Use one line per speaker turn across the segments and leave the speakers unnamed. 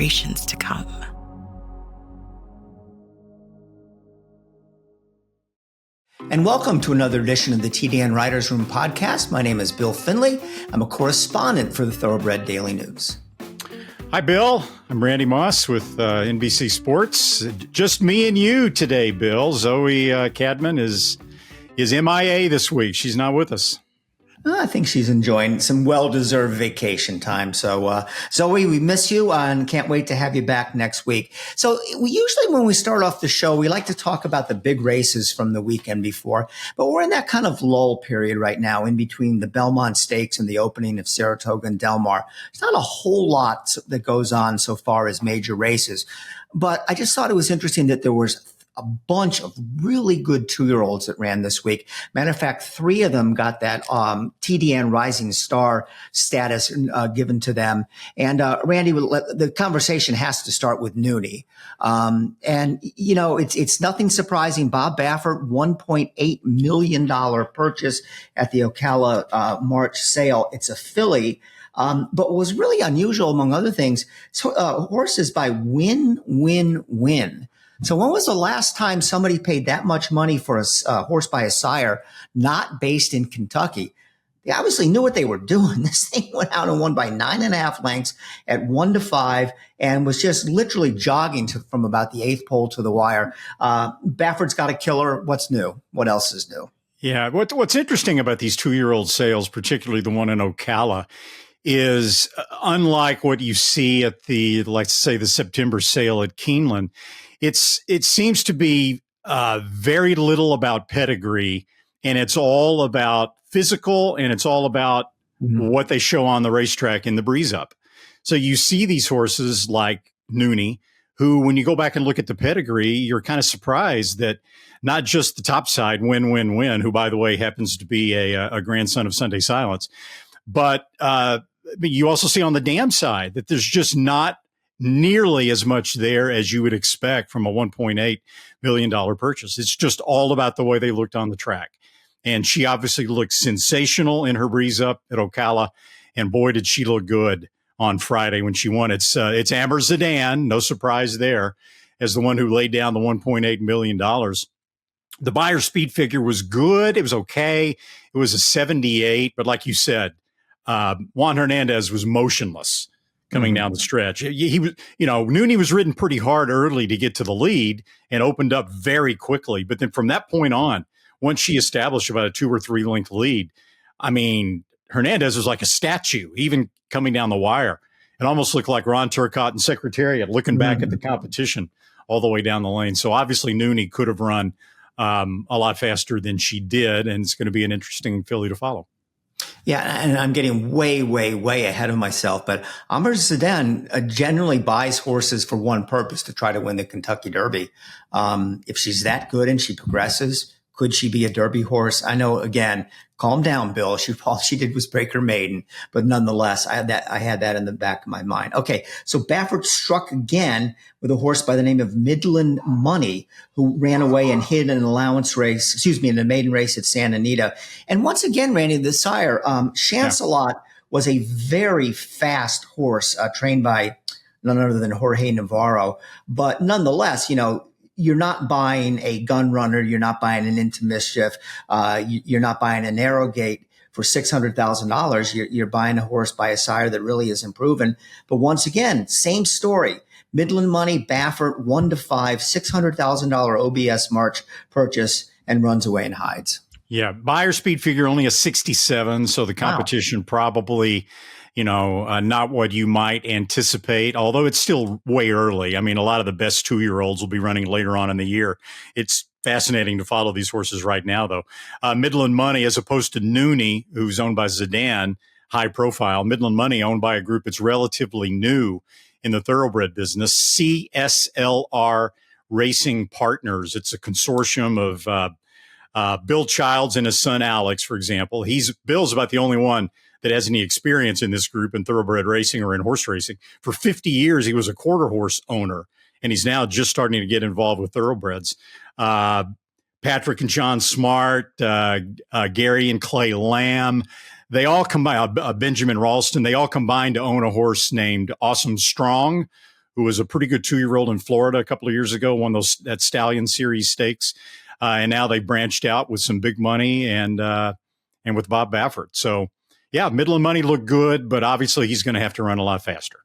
generations to come.
And welcome to another edition of the TDN Writers Room podcast. My name is Bill Finley. I'm a correspondent for the Thoroughbred Daily News.
Hi, Bill. I'm Randy Moss with NBC Sports. Just me and you today, Bill. Zoe Cadman is MIA this week. She's not with us.
I think she's enjoying some well-deserved vacation time. So, Zoe, we miss you and can't wait to have you back next week. So usually when we start off the show, we like to talk about the big races from the weekend before, but we're in that kind of lull period right now in between the Belmont Stakes and the opening of Saratoga and Del Mar. There's not a whole lot that goes on so far as major races, but I just thought it was interesting that there was a bunch of really good 2-year-olds that ran this week. Matter of fact, 3 of them got that TDN Rising Star status given to them. And Randy, the conversation has to start with Noonie. And you know, it's nothing surprising. Bob Baffert, $1.8 million purchase at the Ocala March sale. It's a filly. But what was really unusual, among other things, horses by win. So when was the last time somebody paid that much money for a horse by a sire not based in Kentucky? They obviously knew what they were doing. This thing went out and won by 9.5 lengths at 1-5 and was just literally jogging from about the 8th pole to the wire. Baffert's got a killer. What's new? What else is new?
Yeah. What's interesting about these 2-year-old sales, particularly the one in Ocala, is unlike what you see at let's say the September sale at Keeneland. It seems to be very little about pedigree, and it's all about physical, and it's all about what they show on the racetrack in the breeze up. So you see these horses like Noonie, who, when you go back and look at the pedigree, you're kind of surprised that not just the top side, win, who, by the way, happens to be a grandson of Sunday Silence, but you also see on the dam side that there's just not nearly as much there as you would expect from a $1.8 million purchase. It's just all about the way they looked on the track. And she obviously looked sensational in her breeze up at Ocala. And boy, did she look good on Friday when she won. It's Amber Zidane, no surprise there, as the one who laid down the $1.8 million. The Beyer speed figure was good. It was okay. It was a 78, but like you said, Juan Hernandez was motionless coming down the stretch. He was, Noonie was ridden pretty hard early to get to the lead and opened up very quickly. But then from that point on, once she established about a 2 or 3 length lead, I mean, Hernandez was like a statue, even coming down the wire. It almost looked like Ron Turcotte and Secretariat looking back at the competition all the way down the lane. So obviously Noonie could have run a lot faster than she did, and it's going to be an interesting filly to follow.
Yeah, and I'm getting way, way, way ahead of myself. But Amber Zidane generally buys horses for one purpose, to try to win the Kentucky Derby. If she's that good and she progresses, could she be a Derby horse? I know, again, calm down, Bill. All she did was break her maiden. But nonetheless, I had that in the back of my mind. Okay, so Baffert struck again with a horse by the name of Midland Money, who ran away and hid in an allowance race, in a maiden race at Santa Anita. And once again, Randy, the sire, Chancelot, was a very fast horse, trained by none other than Jorge Navarro. But nonetheless, you're not buying a gun runner. You're not buying an Into Mischief. You're not buying a Narrow Gate for $600,000. You're buying a horse by a sire that really isn't proven. But once again, same story. Midland Money, Baffert, 1-5, $600,000 OBS March purchase, and runs away and hides.
Yeah, Beyer speed figure only a 67, so the competition probably, not what you might anticipate, although it's still way early. I mean, a lot of the best 2-year-olds will be running later on in the year. It's fascinating to follow these horses right now, though. Midland Money, as opposed to Noonie, who's owned by Zidane, high profile. Midland Money, owned by a group that's relatively new in the thoroughbred business, CSLR Racing Partners. It's a consortium of Bill Childs and his son Alex, for example. Bill's about the only one that has any experience in this group in thoroughbred racing or in horse racing. For 50 years, he was a quarter horse owner, and he's now just starting to get involved with thoroughbreds. Patrick and John Smart, Gary and Clay Lamb, they all combine, Benjamin Ralston, they all combined to own a horse named Awesome Strong, who was a pretty good 2-year-old in Florida a couple of years ago, won that Stallion Series stakes. And now they branched out with some big money and with Bob Baffert. So, yeah, Midland Money looked good, but obviously he's going to have to run a lot faster.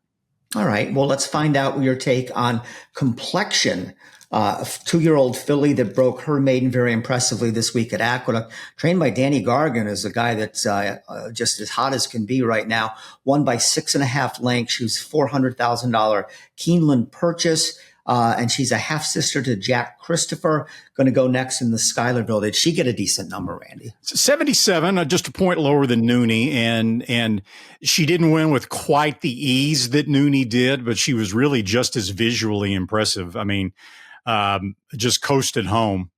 All right. Well, let's find out your take on Complexion, a 2-year-old filly that broke her maiden very impressively this week at Aqueduct. Trained by Danny Gargan, is a guy that's just as hot as can be right now. Won by 6.5 lengths. She was $400,000 Keeneland purchase. And she's a half sister to Jack Christopher, going to go next in the Schuylerville. Did she get a decent number, Randy?
77, just a point lower than Nooney. And she didn't win with quite the ease that Nooney did, but she was really just as visually impressive. I mean, just coasted home.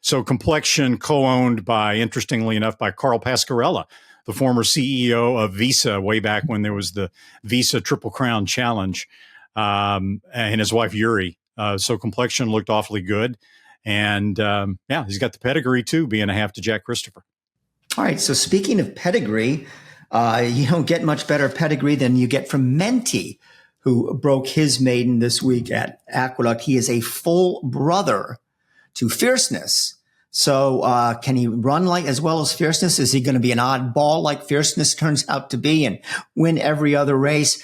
So Complexion co-owned by, interestingly enough, by Carl Pascarella, the former CEO of Visa, way back when there was the Visa Triple Crown Challenge. And his wife, Yuri. So Complexion looked awfully good. And he's got the pedigree, too, being a half to Jack Christopher.
All right. So speaking of pedigree, you don't get much better pedigree than you get from Menti, who broke his maiden this week at Aqueduct. He is a full brother to Fierceness. So can he run like as well as Fierceness? Is he going to be an oddball like Fierceness turns out to be and win every other race?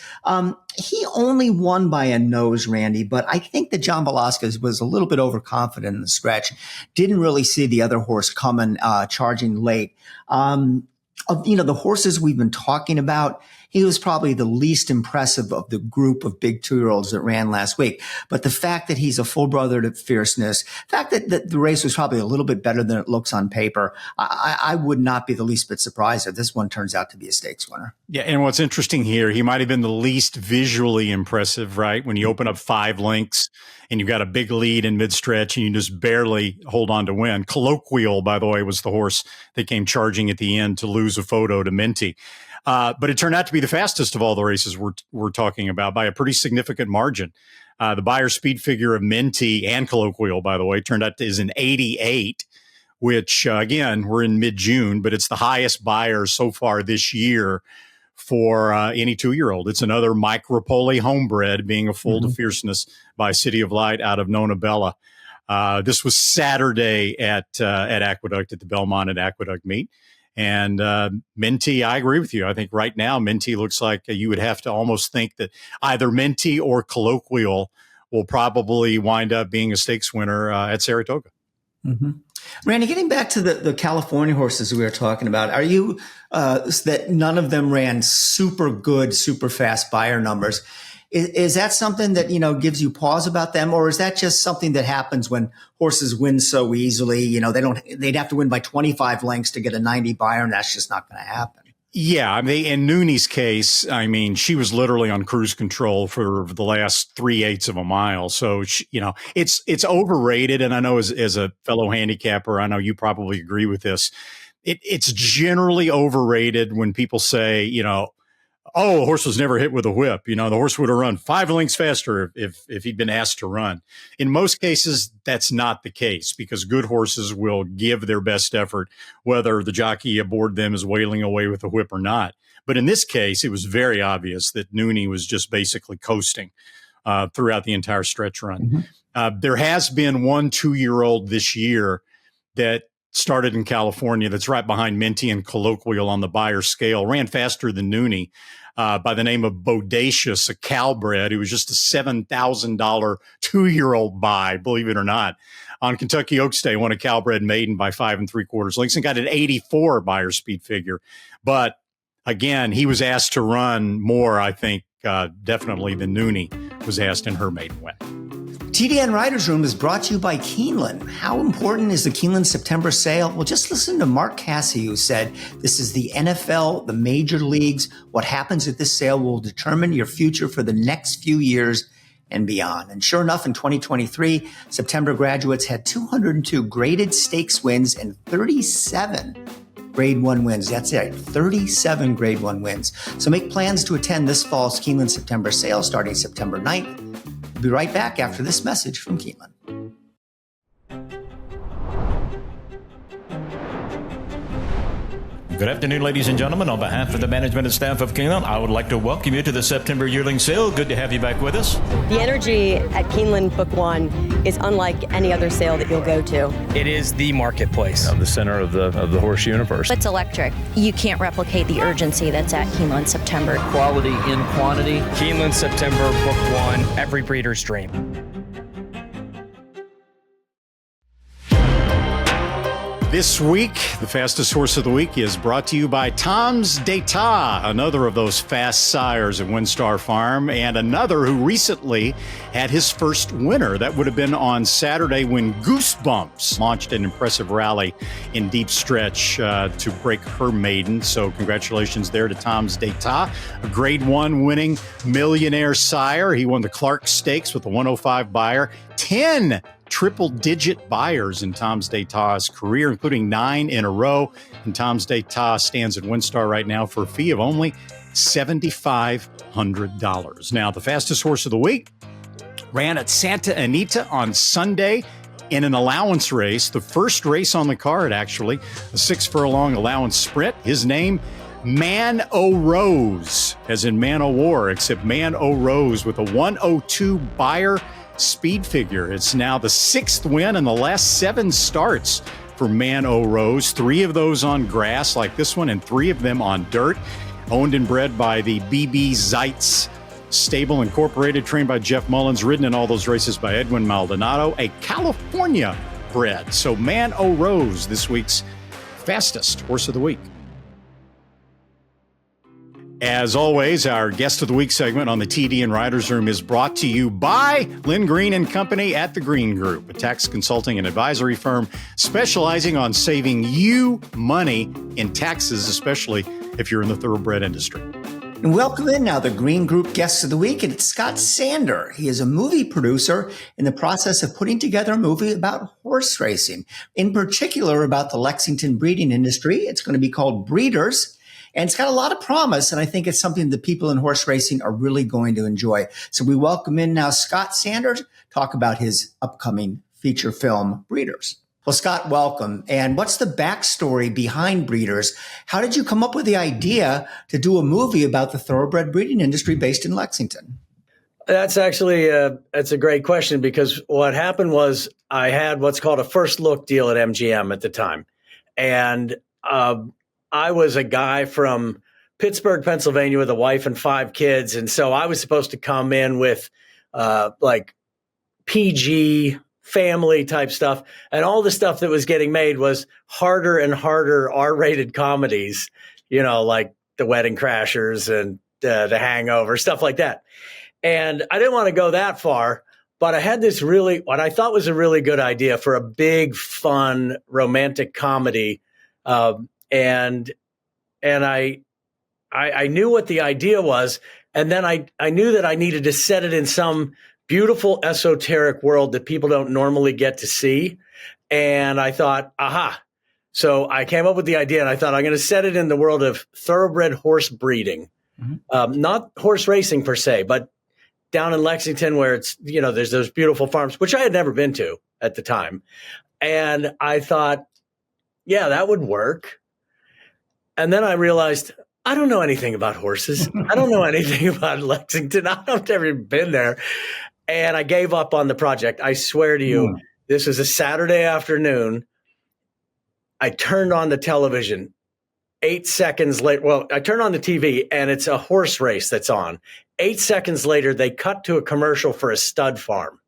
He only won by a nose, Randy, but I think that John Velasquez was a little bit overconfident in the stretch. Didn't really see the other horse coming, charging late. The horses we've been talking about, he was probably the least impressive of the group of big 2-year-olds that ran last week. But the fact that he's a full brother to Fierceness, the fact that the race was probably a little bit better than it looks on paper, I would not be the least bit surprised if this one turns out to be a stakes winner.
Yeah, and what's interesting here, he might have been the least visually impressive, right? When you open up 5 lengths and you've got a big lead in mid-stretch and you just barely hold on to win. Colloquial, by the way, was the horse that came charging at the end to lose a photo to Menti. But it turned out to be the fastest of all the races we're talking about by a pretty significant margin. The Beyer speed figure of Menti and Colloquial, by the way, turned out to is an 88, which, again, we're in mid-June, but it's the highest Beyer so far this year for any 2-year-old. It's another Mike Rapoli homebred being a full to Fierceness by City of Light out of Nona Bella. This was Saturday at Aqueduct, at the Belmont at Aqueduct meet. And Menti, I agree with you. I think right now Menti looks like you would have to almost think that either Menti or Colloquial will probably wind up being a stakes winner at Saratoga.
Mm-hmm. Randy, getting back to the California horses we were talking about, are you that none of them ran super good, super fast Beyer numbers? Is that something that, gives you pause about them? Or is that just something that happens when horses win so easily? They'd have to win by 25 lengths to get a 90 Beyer, and that's just not going to happen.
Yeah. I mean, in Nooney's case, she was literally on cruise control for the last 3/8 of a mile. So, it's overrated. And I know as a fellow handicapper, I know you probably agree with this. It's generally overrated when people say, oh, a horse was never hit with a whip. The horse would have run 5 lengths faster if he'd been asked to run. In most cases, that's not the case because good horses will give their best effort, whether the jockey aboard them is wailing away with a whip or not. But in this case, it was very obvious that Nooney was just basically coasting throughout the entire stretch run. Mm-hmm. There has been one 2-year-old this year that started in California that's right behind Menti and Colloquial on the Beyer scale, ran faster than Nooney, by the name of Bodacious, a Calbred, who was just a $7,000 2-year-old buy, believe it or not. On Kentucky Oaks Day, won a Calbred maiden by 5 3/4 lengths and got an 84 Beyer speed figure. But again, he was asked to run more, I think, definitely than Nooney was asked in her maiden win.
TDN Writers Room is brought to you by Keeneland. How important is the Keeneland September sale? Well, just listen to Mark Cassie, who said, this is the NFL, the major leagues. What happens at this sale will determine your future for the next few years and beyond. And sure enough, in 2023, September graduates had 202 graded stakes wins and 37 Grade 1 wins. That's it, 37 Grade 1 wins. So make plans to attend this fall's Keeneland September sale starting September 9th. We'll be right back after this message from Keeneland.
Good afternoon, ladies and gentlemen. On behalf of the management and staff of Keeneland, I would like to welcome you to the September yearling sale. Good to have you back with us.
The energy at Keeneland Book One is unlike any other sale that you'll go to.
It is the marketplace.
The center of the horse universe.
It's electric. You can't replicate the urgency that's at Keeneland September.
Quality in quantity.
Keeneland September Book One, every breeder's dream.
This week, the fastest horse of the week is brought to you by Tom's D'Etat, another of those fast sires at Windstar Farm, and another who recently had his first winner. That would have been on Saturday when Goosebumps launched an impressive rally in deep stretch to break her maiden. So congratulations there to Tom's D'Etat, a Grade 1 winning millionaire sire. He won the Clark Stakes with a 105 buyer, 10 triple-digit buyers in Tom's D'Etat's career, including 9 in a row. And Tom's D'Etat stands at Windstar right now for a fee of only $7,500. Now, the fastest horse of the week ran at Santa Anita on Sunday in an allowance race, the first race on the card, actually, a 6-furlong allowance sprint. His name, Man O' Rose, as in Man O' War, except Man O' Rose with a 102 buyer speed figure. It's now the 6th win in the last 7 starts for Man O' Rose, 3 of those on grass like this one and 3 of them on dirt. Owned and bred by the BB Zeitz Stable Incorporated, trained by Jeff Mullins, ridden in all those races by Edwin Maldonado, a California bred. So Man O' Rose, this week's fastest horse of the week. As always, our Guest of the Week segment on the TDN Writers Room is brought to you by Lynn Green and Company at the Green Group, a tax consulting and advisory firm specializing on saving you money in taxes, especially if you're in the thoroughbred industry.
And welcome in now the Green Group Guest of the Week, and it's Scott Sander. He is a movie producer in the process of putting together a movie about horse racing, in particular about the Lexington breeding industry. It's going to be called Breeders. And it's got a lot of promise, and I think it's something that people in horse racing are really going to enjoy. So we welcome in now Scott Sanders, talk about his upcoming feature film, Breeders. Well, Scott, welcome. And what's the backstory behind Breeders? How did you come up with the idea to do a movie about the thoroughbred breeding industry based in Lexington?
That's actually that's a great question, because what happened was I had what's called a first look deal at MGM at the time. And I was a guy from Pittsburgh, Pennsylvania, with a wife and 5 kids. And so I was supposed to come in with like PG family type stuff. And all the stuff that was getting made was harder and harder R-rated comedies, you know, like The Wedding Crashers and The Hangover, stuff like that. And I didn't want to go that far, but I had this what I thought was a really good idea for a big, fun, romantic comedy. And I knew what the idea was. And then I knew that I needed to set it in some beautiful esoteric world that people don't normally get to see. And I thought, aha. So I came up with the idea, and I thought, I'm going to set it in the world of thoroughbred horse breeding, not horse racing per se, but down in Lexington, where it's, you know, there's those beautiful farms, which I had never been to at the time. And I thought, yeah, that would work. And then I realized, I don't know anything about horses. I don't know anything about Lexington. I've never been there. And I gave up on the project. I swear to you, this was a Saturday afternoon. I turned on the television 8 seconds later. Well, I turned on the TV, and it's a horse race that's on. 8 seconds later, they cut to a commercial for a stud farm.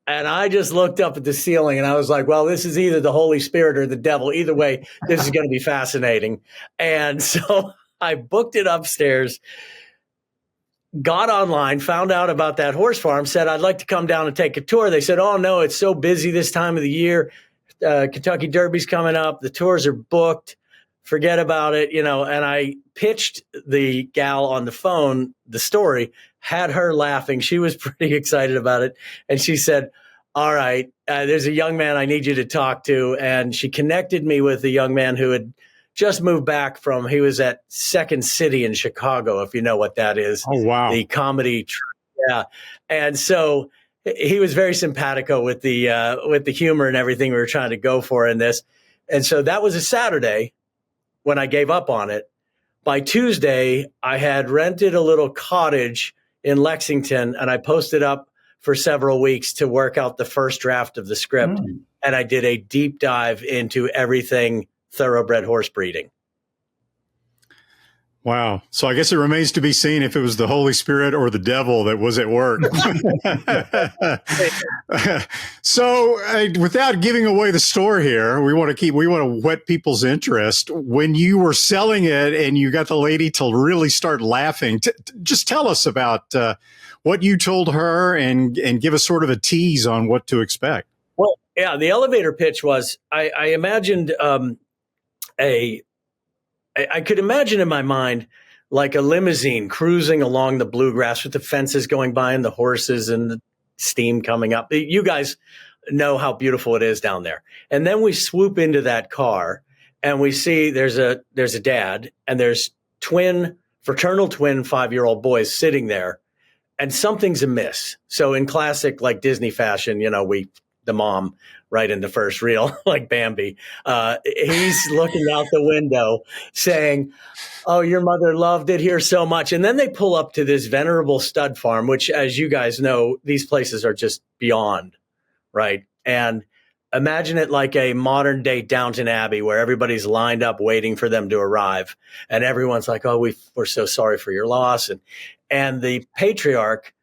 And I just looked up at the ceiling, and I was like, well, this is either the Holy Spirit or the devil. Either way, this is going to be fascinating. And so I booked it upstairs, got online, found out about that horse farm, said, I'd like to come down and take a tour. They said, oh, no, it's so busy this time of the year. Kentucky Derby's coming up. The tours are booked. Forget about it, you know. And I pitched the gal on the phone the story, had her laughing. She was pretty excited about it. And she said, all right, there's a young man I need you to talk to. And she connected me with a young man who had just moved back he was at Second City in Chicago, if you know what that is.
Oh, wow.
The comedy. Yeah. And so he was very simpatico with the humor and everything we were trying to go for in this. And so that was a Saturday. when I gave up on it. By Tuesday, I had rented a little cottage in Lexington, and I posted up for several weeks to work out the first draft of the script. And I did a deep dive into everything thoroughbred horse breeding.
Wow. So I guess it remains to be seen if it was the Holy Spirit or the devil that was at work. So without giving away the store here, we want to whet people's interest. When you were selling it and you got the lady to really start laughing, just tell us about what you told her and give us sort of a tease on what to expect.
Well, yeah, the elevator pitch was, I imagined I could imagine in my mind like a limousine cruising along the bluegrass with the fences going by and the horses and the steam coming up. You guys know how beautiful it is down there. And then we swoop into that car and we see there's a dad and there's fraternal twin 5-year-old boys sitting there, and something's amiss. So in classic like Disney fashion, the mom right in the first reel, like Bambi. He's looking out the window saying, "Oh, your mother loved it here so much." And then they pull up to this venerable stud farm, which, as you guys know, these places are just beyond, right? And imagine it like a modern day Downton Abbey where everybody's lined up waiting for them to arrive. And everyone's like, "Oh, we're so sorry for your loss." And the patriarch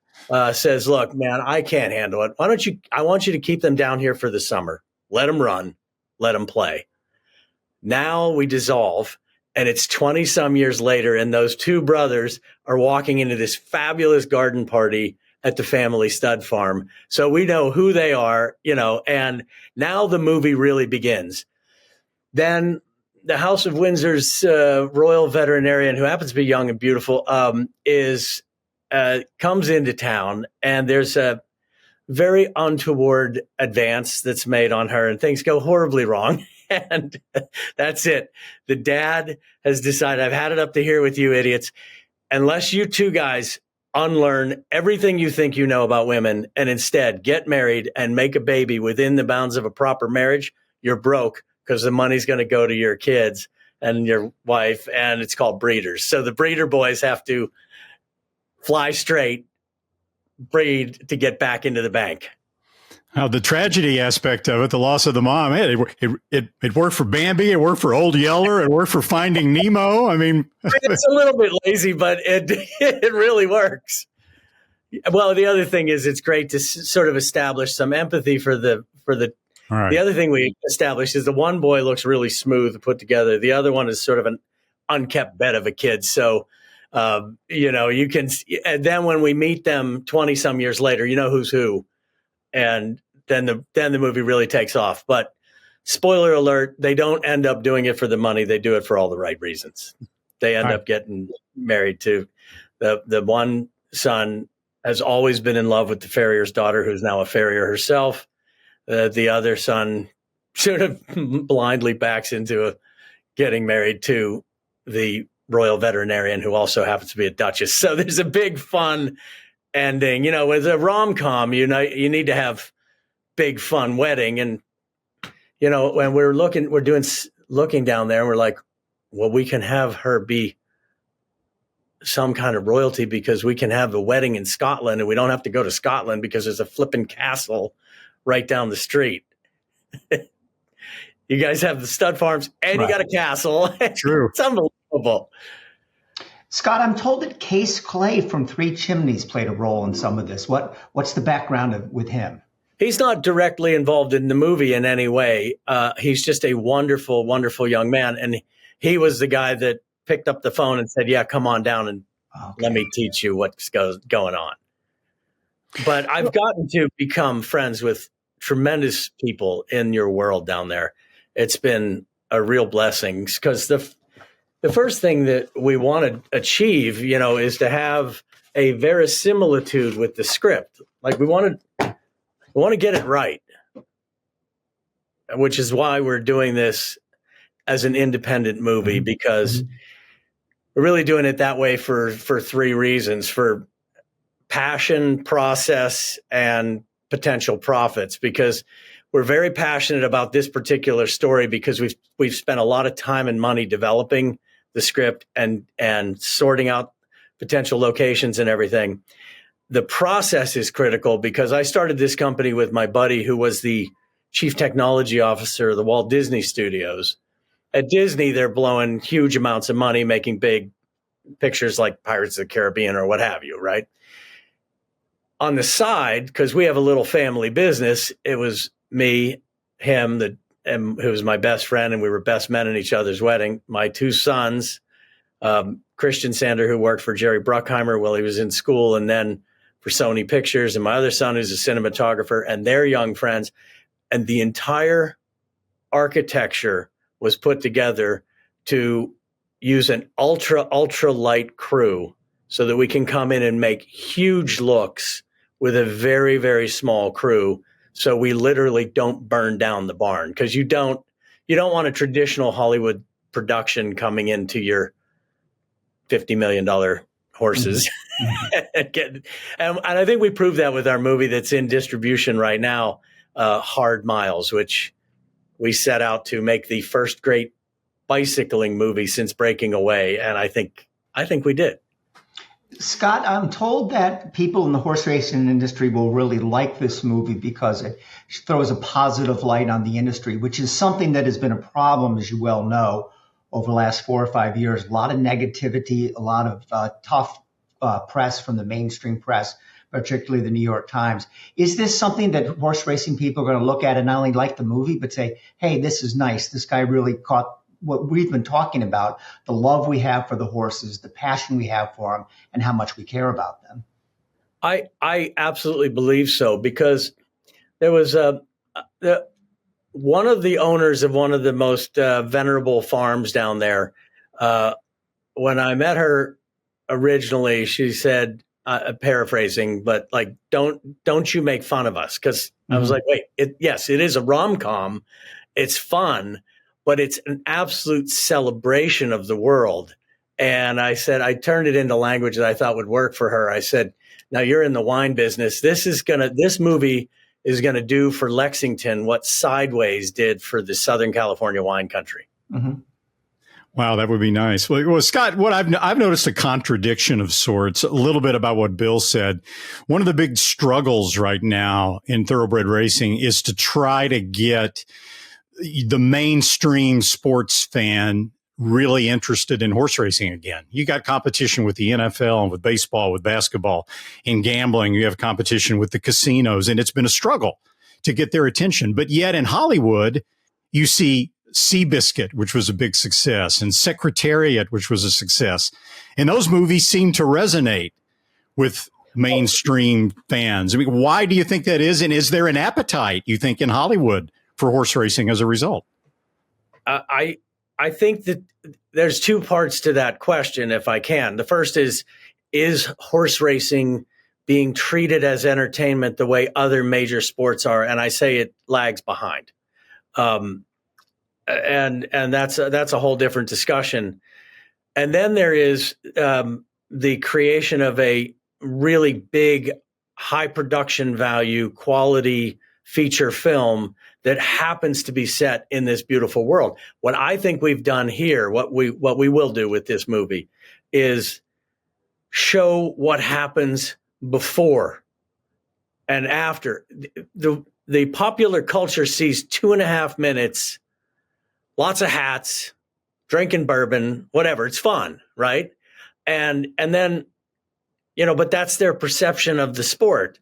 says, "Look, man, I can't handle it. I want you to keep them down here for the summer. Let them run, let them play." Now we dissolve, and it's 20 some years later, and those two brothers are walking into this fabulous garden party at the family stud farm. So we know who they are, and now the movie really begins. Then the House of Windsor's royal veterinarian, who happens to be young and beautiful, comes into town, and there's a very untoward advance that's made on her, and things go horribly wrong. And that's it. The dad has decided, "I've had it up to here with you idiots. Unless you two guys unlearn everything you think you know about women and instead get married and make a baby within the bounds of a proper marriage, you're broke, because the money's going to go to your kids and your wife, and it's called breeders." So the breeder boys have to fly straight, breed to get back into the bank.
Now, the tragedy aspect of it, the loss of the mom, it worked for Bambi, it worked for Old Yeller, it worked for Finding Nemo. I mean,
it's a little bit lazy, but it really works. Well, the other thing is it's great to sort of establish some empathy for the. Right. The other thing we established is the one boy looks really smooth and put together. The other one is sort of an unkept bed of a kid. So, you can, and then when we meet them 20 some years later, you know who's who. And then the movie really takes off. But spoiler alert, they don't end up doing it for the money. They do it for all the right reasons. They end up getting married to the one son has always been in love with the farrier's daughter, who's now a farrier herself. The other son sort of blindly backs into getting married to the royal veterinarian, who also happens to be a duchess. So there's a big fun ending. With a rom-com, you need to have big fun wedding. And, when we're looking down there, and we're like, well, we can have her be some kind of royalty because we can have a wedding in Scotland, and we don't have to go to Scotland because there's a flipping castle right down the street. You guys have the stud farms and you got a castle.
True.
It's unbelievable.
Scott, I'm told that Case Clay from Three Chimneys played a role in some of this. What's the background with him?
He's not directly involved in the movie in any way. He's just a wonderful, wonderful young man. And he was the guy that picked up the phone and said, "Yeah, come on down and let me teach you what's going on." But I've gotten to become friends with tremendous people in your world down there. It's been a real blessing, because the first thing that we want to achieve, is to have a verisimilitude with the script. Like we want to get it right, which is why we're doing this as an independent movie, because we're really doing it that way for three reasons: for passion, process, and potential profits. Because we're very passionate about this particular story because we've spent a lot of time and money developing the script and sorting out potential locations and everything. The process is critical because I started this company with my buddy who was the chief technology officer of the Walt Disney Studios. At Disney, they're blowing huge amounts of money, making big pictures like Pirates of the Caribbean or what have you, right? On the side, because we have a little family business, it was me, him, who was my best friend, and we were best men in each other's wedding. My two sons, Christian Sander, who worked for Jerry Bruckheimer while he was in school, and then for Sony Pictures, and my other son, who's a cinematographer, and their young friends. And the entire architecture was put together to use an ultra light crew so that we can come in and make huge looks with a very, very small crew. So we literally don't burn down the barn, because you don't want a traditional Hollywood production coming into your $50 million horses. Mm-hmm. and I think we proved that with our movie that's in distribution right now, Hard Miles, which we set out to make the first great bicycling movie since Breaking Away. And I think we did.
Scott, I'm told that people in the horse racing industry will really like this movie because it throws a positive light on the industry, which is something that has been a problem, as you well know, over the last 4 or 5 years. A lot of negativity, a lot of tough press from the mainstream press, particularly the New York Times. Is this something that horse racing people are going to look at and not only like the movie, but say, hey, this is nice. This guy really caught what we've been talking about, the love we have for the horses, the passion we have for them, and how much we care about them?
I absolutely believe so, because there was one of the owners of one of the most venerable farms down there. When I met her originally, she said, paraphrasing, but like, don't you make fun of us? Because I was like, wait, yes, it is a rom-com. It's fun, but it's an absolute celebration of the world. And I said, I turned it into language that I thought would work for her. I said, now you're in the wine business. This movie is going to do for Lexington what Sideways did for the Southern California wine country.
Mm-hmm.
Wow, that would be nice. Well, Scott, what I've noticed a contradiction of sorts, a little bit about what Bill said. One of the big struggles right now in thoroughbred racing is to try to get the mainstream sports fan really interested in horse racing again. You got competition with the NFL and with baseball, with basketball. In gambling, you have competition with the casinos, and it's been a struggle to get their attention. But yet in Hollywood, you see Seabiscuit, which was a big success, and Secretariat, which was a success. And those movies seem to resonate with mainstream fans. I mean, why do you think that is? And is there an appetite, you think, in Hollywood for horse racing as a result?
I think that there's two parts to that question, if I can. The first is horse racing being treated as entertainment the way other major sports are? And I say it lags behind. And that's a whole different discussion. And then there is the creation of a really big, high production value, quality feature film that happens to be set in this beautiful world. What I think we've done here, what we will do with this movie, is show what happens before and after. The popular culture sees 2.5 minutes, lots of hats, drinking bourbon, whatever. It's fun, right? And then, but that's their perception of the sport.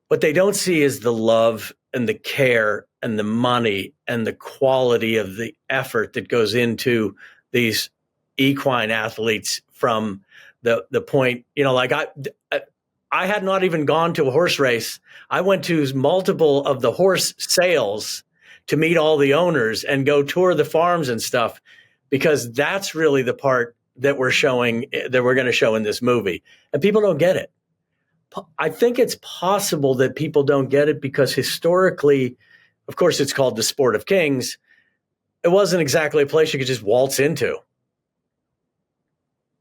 What they don't see is the love and the care and the money and the quality of the effort that goes into these equine athletes from the point, like I had not even gone to a horse race. I went to multiple of the horse sales to meet all the owners and go tour the farms and stuff, because that's really the part that we're going to show in this movie. And people don't get it. I think it's possible that people don't get it because historically, of course, it's called the Sport of Kings. It wasn't exactly a place you could just waltz into.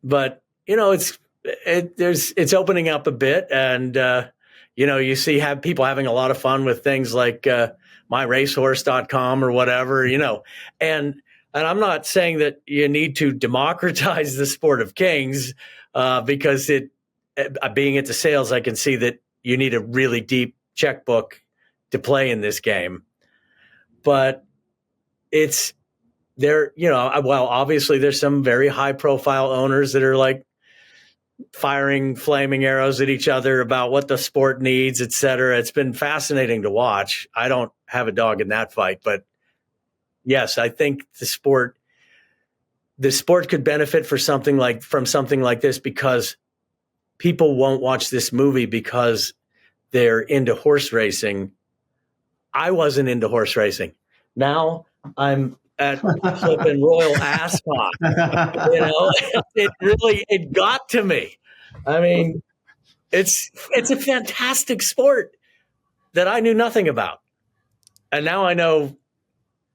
But, it's opening up a bit. And, you see people having a lot of fun with things like myracehorse.com or whatever, and I'm not saying that you need to democratize the sport of kings, because being into sales, I can see that you need a really deep checkbook to play in this game. But it's there, well, obviously there's some very high profile owners that are like firing flaming arrows at each other about what the sport needs, et cetera. It's been fascinating to watch. I don't have a dog in that fight, but yes, I think the sport could benefit from something like this, because people won't watch this movie because they're into horse racing. I wasn't into horse racing. Now I'm at flipping Royal Ascot. It got to me. I mean, it's a fantastic sport that I knew nothing about, and now I know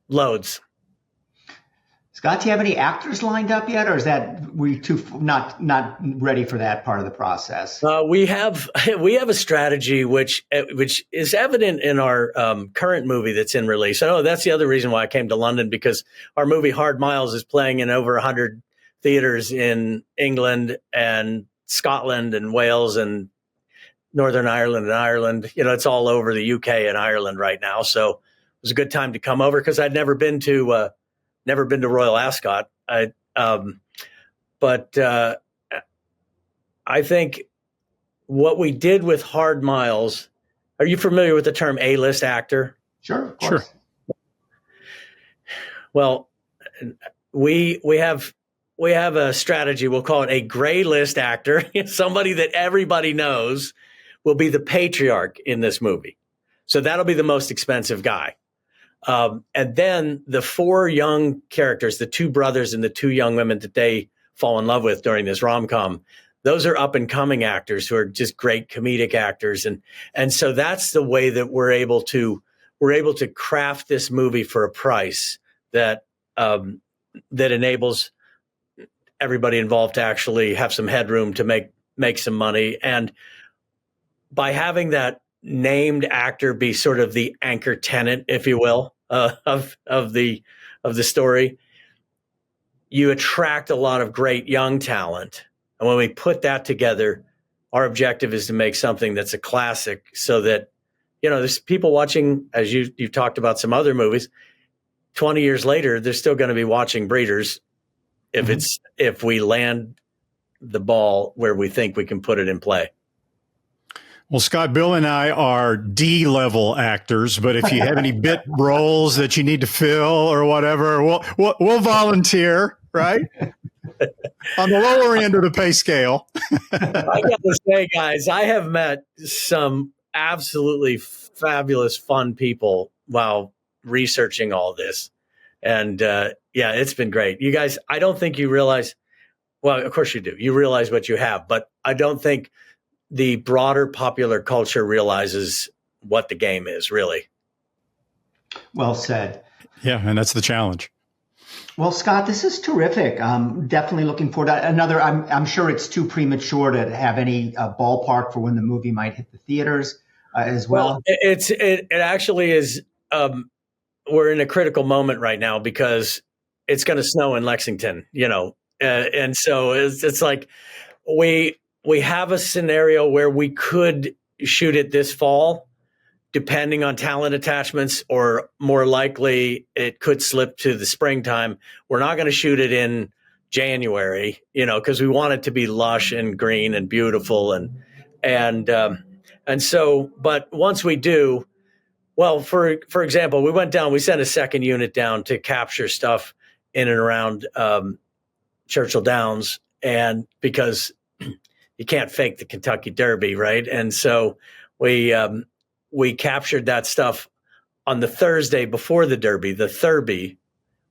loads.
Scott, do you have any actors lined up yet, or is that we too not ready for that part of the process?
We have a strategy which is evident in our current movie that's in release. I know that's the other reason why I came to London, because our movie Hard Miles is playing in over 100 theaters in England and Scotland and Wales and Northern Ireland and Ireland. It's all over the UK and Ireland right now. So it was a good time to come over, because I'd never been to Royal Ascot. But I think what we did with Hard Miles. Are you familiar with the term A-list actor?
Sure, of course.
Sure.
Well, we have a strategy. We'll call it a gray list actor. Somebody that everybody knows will be the patriarch in this movie. So that'll be the most expensive guy. And then the 4 young characters, the 2 brothers and the 2 young women that they fall in love with during this rom-com, those are up and coming actors who are just great comedic actors. And so that's the way that we're able to craft this movie for a price that enables everybody involved to actually have some headroom to make some money. And by having that named actor be sort of the anchor tenant, if you will, of the story, you attract a lot of great young talent. And when we put that together, our objective is to make something that's a classic, so that there's people watching, as you've talked about some other movies. 20 years later, they're still going to be watching Breeders if we land the ball where we think we can put it in play.
Well, Scott, Bill and I are D-level actors, but if you have any bit roles that you need to fill or whatever, we'll volunteer, right? On the lower end of the pay scale.
I got to say, guys, I have met some absolutely fabulous, fun people while researching all this. And it's been great. You guys, I don't think you realize, well, of course you do. You realize what you have, but I don't think the broader popular culture realizes what the game is, really.
Well said.
Yeah, and that's the challenge.
Well, Scott, this is terrific. Definitely looking forward to another. I'm sure it's too premature to have any ballpark for when the movie might hit the theaters as well.
It actually is. We're in a critical moment right now, because it's going to snow in Lexington, and so it's like we have a scenario where we could shoot it this fall, depending on talent attachments, or more likely it could slip to the springtime. We're not going to shoot it in January, because we want it to be lush and green and beautiful. And so, but once we do, well, for example, we sent a second unit down to capture stuff in and around Churchill Downs, and because you can't fake the Kentucky Derby, right? And so we captured that stuff on the Thursday before the Derby, the Thurby,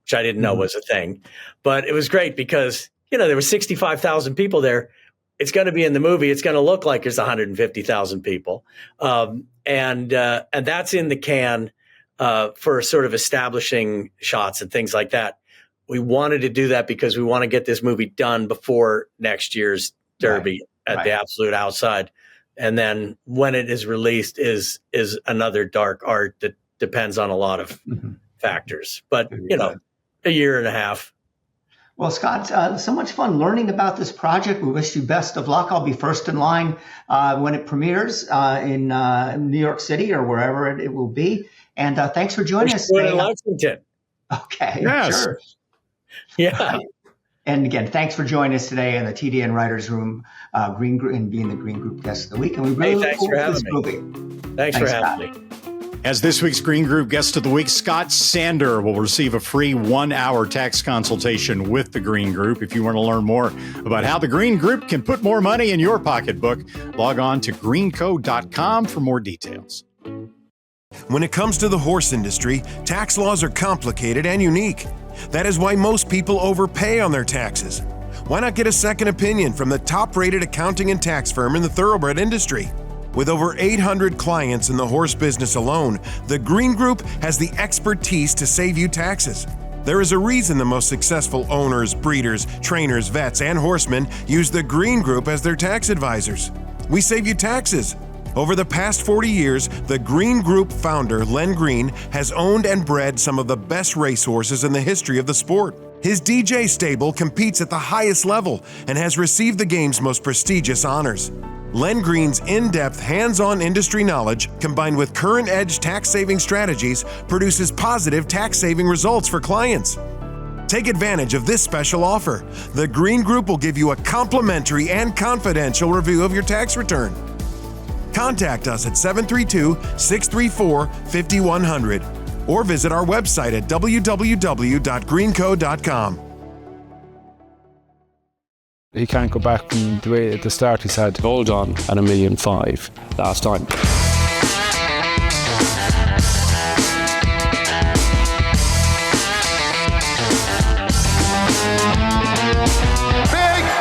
which I didn't know was a thing. But it was great because, there were 65,000 people there. It's going to be in the movie. It's going to look like there's 150,000 people. And that's in the can for sort of establishing shots and things like that. We wanted to do that because we want to get this movie done before next year's Derby at the absolute outside. And then when it is released is another dark art that depends on a lot of factors. But, a year and a half.
Well, Scott, so much fun learning about this project. We wish you best of luck. I'll be first in line when it premieres in New York City or wherever it will be. And thanks for joining us today.
In Lexington.
Okay,
yes.
sure.
Yeah.
And again, thanks for joining us today in the TDN Writers Room, Green Group, and being the Green Group guest of the week. And we really
thanks
look
for
forward to
having
this
me.
movie.
Thanks for having me.
As this week's Green Group Guest of the Week, Scott Sander will receive a free 1-hour tax consultation with the Green Group. If you want to learn more about how the Green Group can put more money in your pocketbook, log on to greenco.com for more details.
When it comes to the horse industry, tax laws are complicated and unique. That is why most people overpay on their taxes. Why not get a second opinion from the top-rated accounting and tax firm in the thoroughbred industry? With over 800 clients in the horse business alone, the Green Group has the expertise to save you taxes. There is a reason the most successful owners, breeders, trainers, vets, and horsemen use the Green Group as their tax advisors. We save you taxes. Over the past 40 years, the Green Group founder, Len Green, has owned and bred some of the best racehorses in the history of the sport. His DJ stable competes at the highest level and has received the game's most prestigious honors. Len Green's in-depth, hands-on industry knowledge, combined with current-edge tax-saving strategies, produces positive tax-saving results for clients. Take advantage of this special offer. The Green Group will give you a complimentary and confidential review of your tax return. Contact us at 732-634-5100 or visit our website at www.greenco.com.
He can't go back from the way at the start he said. Hold on at $1.5 million last time.
Big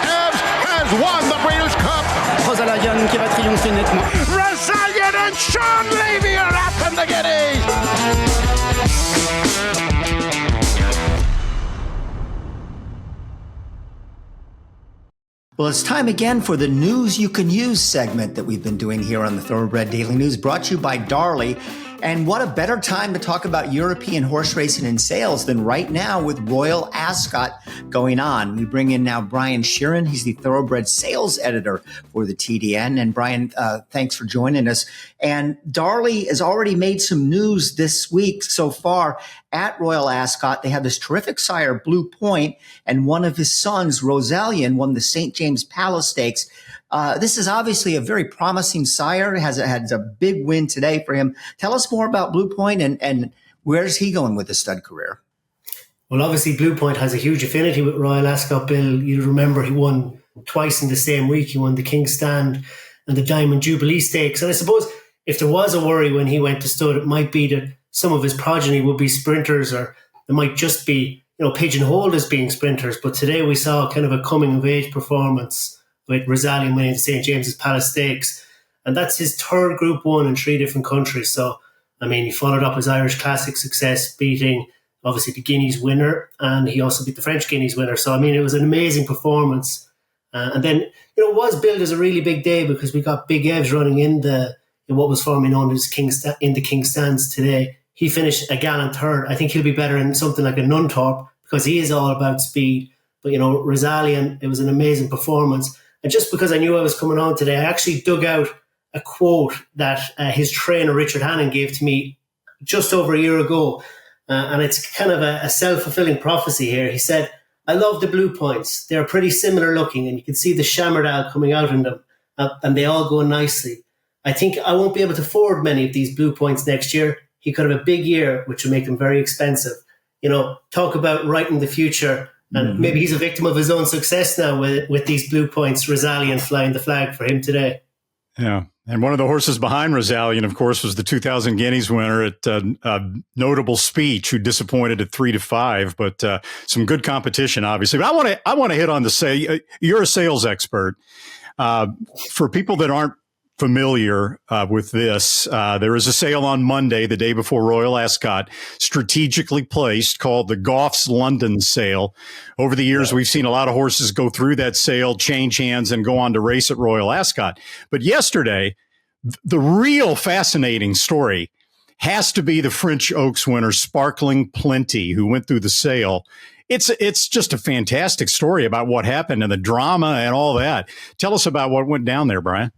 Evs has won the Breeders' Cup.
Rosalayan qui va triompher nettement.
Rosalian and Sean Levy are up in the giddies.
Well, it's time again for the News You Can Use segment that we've been doing here on the Thoroughbred Daily News, brought to you by Darley. And what a better time to talk about European horse racing and sales than right now with Royal Ascot going on. We bring in now Brian Sheeran. He's the Thoroughbred sales editor for the TDN. And Brian, thanks for joining us. And Darley has already made some news this week so far at Royal Ascot. They have this terrific sire, Blue Point, and one of his sons, Rosalian, won the St. James Palace Stakes. This is obviously a very promising sire. It has a big win today for him. Tell us more about Blue Point and where's he going with his stud career?
Well, obviously, Blue Point has a huge affinity with Royal Ascot, Bill. You remember he won twice in the same week. He won the King's Stand and the Diamond Jubilee Stakes. And I suppose if there was a worry when he went to stud, it might be that some of his progeny would be sprinters, or they might just be, pigeonholed as being sprinters. But today we saw kind of a coming-of-age performance with Rosalian winning the St. James's Palace Stakes. And that's his third Group 1 in 3 different countries. So, he followed up his Irish Classic success, beating, obviously, the Guineas winner, and he also beat the French Guineas winner. So, it was an amazing performance. And then, it was billed as a really big day because we got Big Evs running in what was formerly known as in the King's Stands today. He finished a gallant third. I think he'll be better in something like a Nunthorpe because he is all about speed. But, Rosalian, it was an amazing performance. And just because I knew I was coming on today, I actually dug out a quote that his trainer, Richard Hannon, gave to me just over a year ago. And it's kind of a self-fulfilling prophecy here. He said, "I love the Blue Points. They're pretty similar looking, and you can see the Chammerdal coming out in them, and they all go nicely. I think I won't be able to afford many of these Blue Points next year. He could have a big year, which would make them very expensive." Talk about writing the future. And maybe he's a victim of his own success now with these Blue Points, Rosalian flying the flag for him today.
Yeah. And one of the horses behind Rosalian, of course, was the 2000 Guineas winner at Notable Speech, who disappointed at 3-5, but some good competition, obviously. But I want to hit on the say, you're a sales expert. For people that aren't familiar with this, there is a sale on Monday, the day before Royal Ascot, strategically placed, called the Goff's London Sale. Over the years, we've seen a lot of horses go through that sale, change hands, and go on to race at Royal Ascot. But yesterday, the real fascinating story has to be the French Oaks winner, Sparkling Plenty, who went through the sale. It's just a fantastic story about what happened and the drama and all that. Tell us about what went down there, Brian.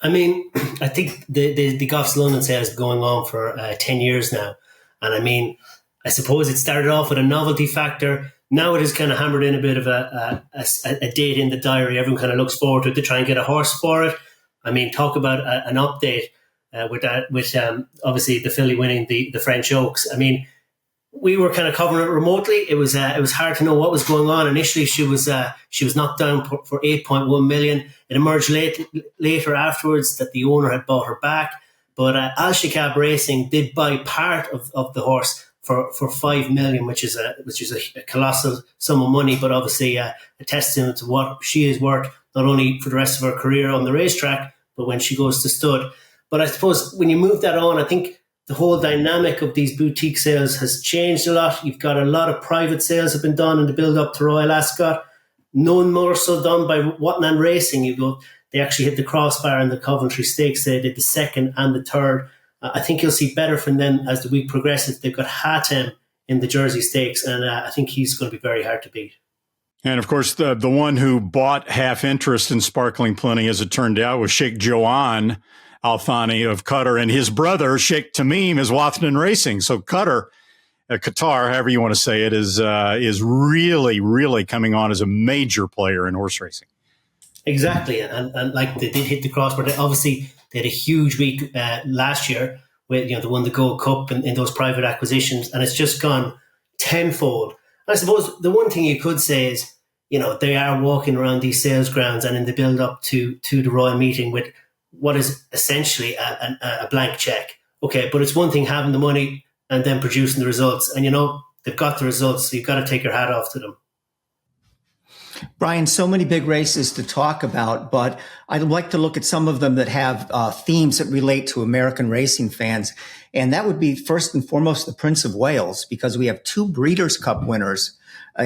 I mean, I think the Goffs London sale is going on for 10 years now. And I mean, I suppose it started off with a novelty factor. Now it has kind of hammered in a bit of a date in the diary. Everyone kind of looks forward to it to try and get a horse for it. I mean, talk about an update with obviously the filly winning the French Oaks. I mean, we were kind of covering it remotely. It was hard to know what was going on. Initially, she was knocked down for 8.1 million. It emerged later afterwards that the owner had bought her back. But Al Shikab Racing did buy part of the horse for 5 million, which is a colossal sum of money. But obviously a testament to what she is worth, not only for the rest of her career on the racetrack, but when she goes to stud. But I suppose when you move that on, I think the whole dynamic of these boutique sales has changed a lot. You've got a lot of private sales have been done in the build-up to Royal Ascot. None more so done by Watnan Racing. They actually hit the crossbar in the Coventry Stakes. They did the second and the third. I think you'll see better from them as the week progresses. They've got Hatem in the Jersey Stakes, and I think he's going to be very hard to beat.
And, of course, the one who bought half interest in Sparkling Plenty, as it turned out, was Sheikh Joan Al-Thani of Qatar, and his brother, Sheikh Tamim, is Watnan Racing. So Qatar, however you want to say it, is really, really coming on as a major player in horse racing.
Exactly. And like they did hit the crossbar. They had a huge week last year with, they won the Gold Cup in those private acquisitions, and it's just gone tenfold. I suppose the one thing you could say is, they are walking around these sales grounds and in the build up to the Royal Meeting with what is essentially a blank check. Okay, but it's one thing having the money and then producing the results. And, they've got the results, so you've got to take your hat off to them.
Brian, so many big races to talk about, but I'd like to look at some of them that have themes that relate to American racing fans. And that would be first and foremost the Prince of Wales, because we have two Breeders' Cup winners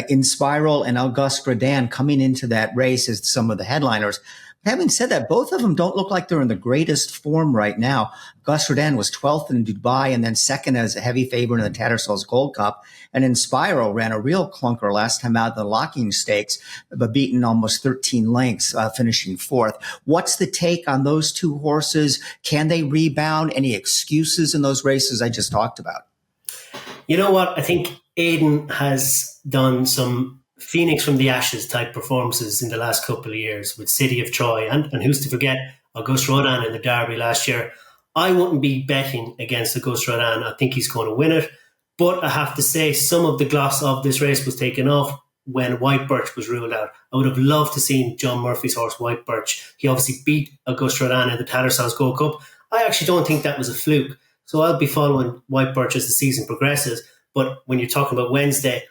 in Spiral and Auguste Rodin coming into that race as some of the headliners. Having said that, both of them don't look like they're in the greatest form right now. Gus Rodin was 12th in Dubai and then second as a heavy favorite in the Tattersall's Gold Cup. And in Spiral ran a real clunker last time out in the Locking Stakes, but beaten almost 13 lengths, finishing fourth. What's the take on those two horses? Can they rebound? Any excuses in those races I just talked about?
You know what? I think Aidan has done some Phoenix from the Ashes type performances in the last couple of years with City of Troy and who's to forget Auguste Rodin in the Derby last year. I wouldn't be betting against Auguste Rodin. I think he's going to win it. But I have to say some of the gloss of this race was taken off when White Birch was ruled out. I would have loved to see John Murphy's horse White Birch. He obviously beat Auguste Rodin in the Tattersall's Gold Cup. I actually don't think that was a fluke. So I'll be following White Birch as the season progresses. But when you're talking about Wednesday,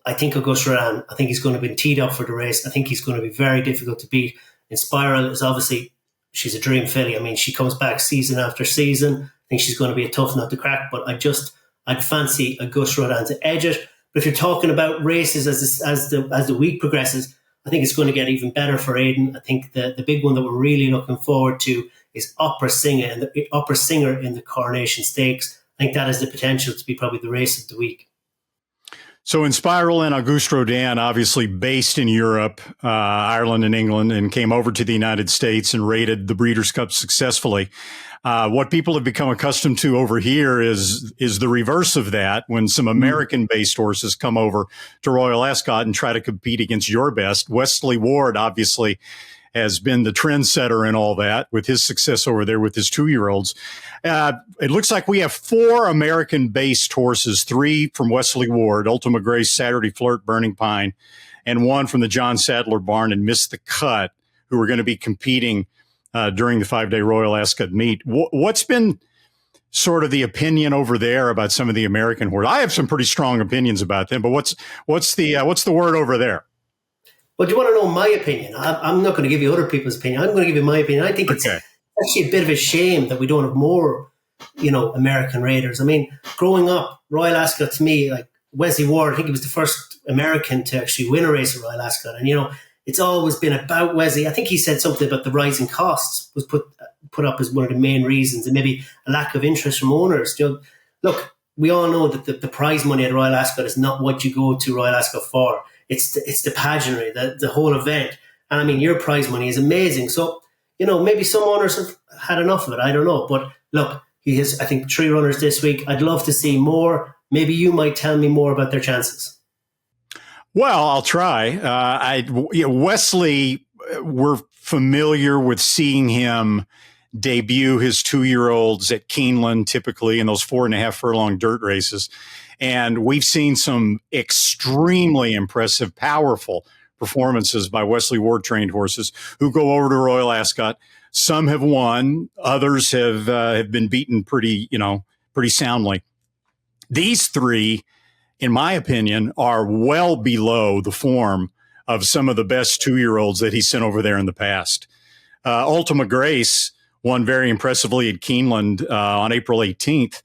I think Auguste Rodin, I think he's going to be teed up for the race. I think he's going to be very difficult to beat. In Spiral is obviously, she's a dream filly. I mean, she comes back season after season. I think she's going to be a tough nut to crack, but I'd fancy Auguste Rodin to edge it. But if you're talking about races as the week progresses, I think it's going to get even better for Aidan. I think the big one that we're really looking forward to is Opera Singer in the Coronation Stakes. I think that has the potential to be probably the race of the week.
So in Spiral and Auguste Rodin, obviously based in Europe, Ireland and England, and came over to the United States and rated the Breeders' Cup successfully. What people have become accustomed to over here is the reverse of that, when some American-based horses come over to Royal Ascot and try to compete against your best. Wesley Ward, obviously, has been the trendsetter in all that with his success over there with his 2-year-olds. It looks like we have 4 American-based horses, 3 from Wesley Ward, Ultima Grace, Saturday Flirt, Burning Pine, and 1 from the John Sadler barn and Miss the Cut, who are going to be competing during the 5-day Royal Ascot meet. What's been sort of the opinion over there about some of the American horses? I have some pretty strong opinions about them, but what's the word over there?
Well, do you want to know my opinion? I'm not going to give you other people's opinion. I'm going to give you my opinion. I think it's actually a bit of a shame that we don't have more, American raiders. I mean, growing up, Royal Ascot to me, like Wesley Ward, I think he was the first American to actually win a race at Royal Ascot. And, it's always been about Wesley. I think he said something about the rising costs was put put up as one of the main reasons, and maybe a lack of interest from owners. Look, we all know that the prize money at Royal Ascot is not what you go to Royal Ascot for. It's the pageantry, the whole event. And I mean, your prize money is amazing. So, maybe some owners have had enough of it. I don't know. But look, he has, I think, 3 runners this week. I'd love to see more. Maybe you might tell me more about their chances.
Well, I'll try. Wesley, we're familiar with seeing him debut his 2-year-olds at Keeneland, typically in those 4.5 furlong dirt races. And we've seen some extremely impressive, powerful performances by Wesley Ward trained horses who go over to Royal Ascot. Some have won, others have been beaten pretty soundly. These 3, in my opinion, are well below the form of some of the best 2-year-olds that he sent over there in the past. Ultima Grace won very impressively at Keeneland on April 18th,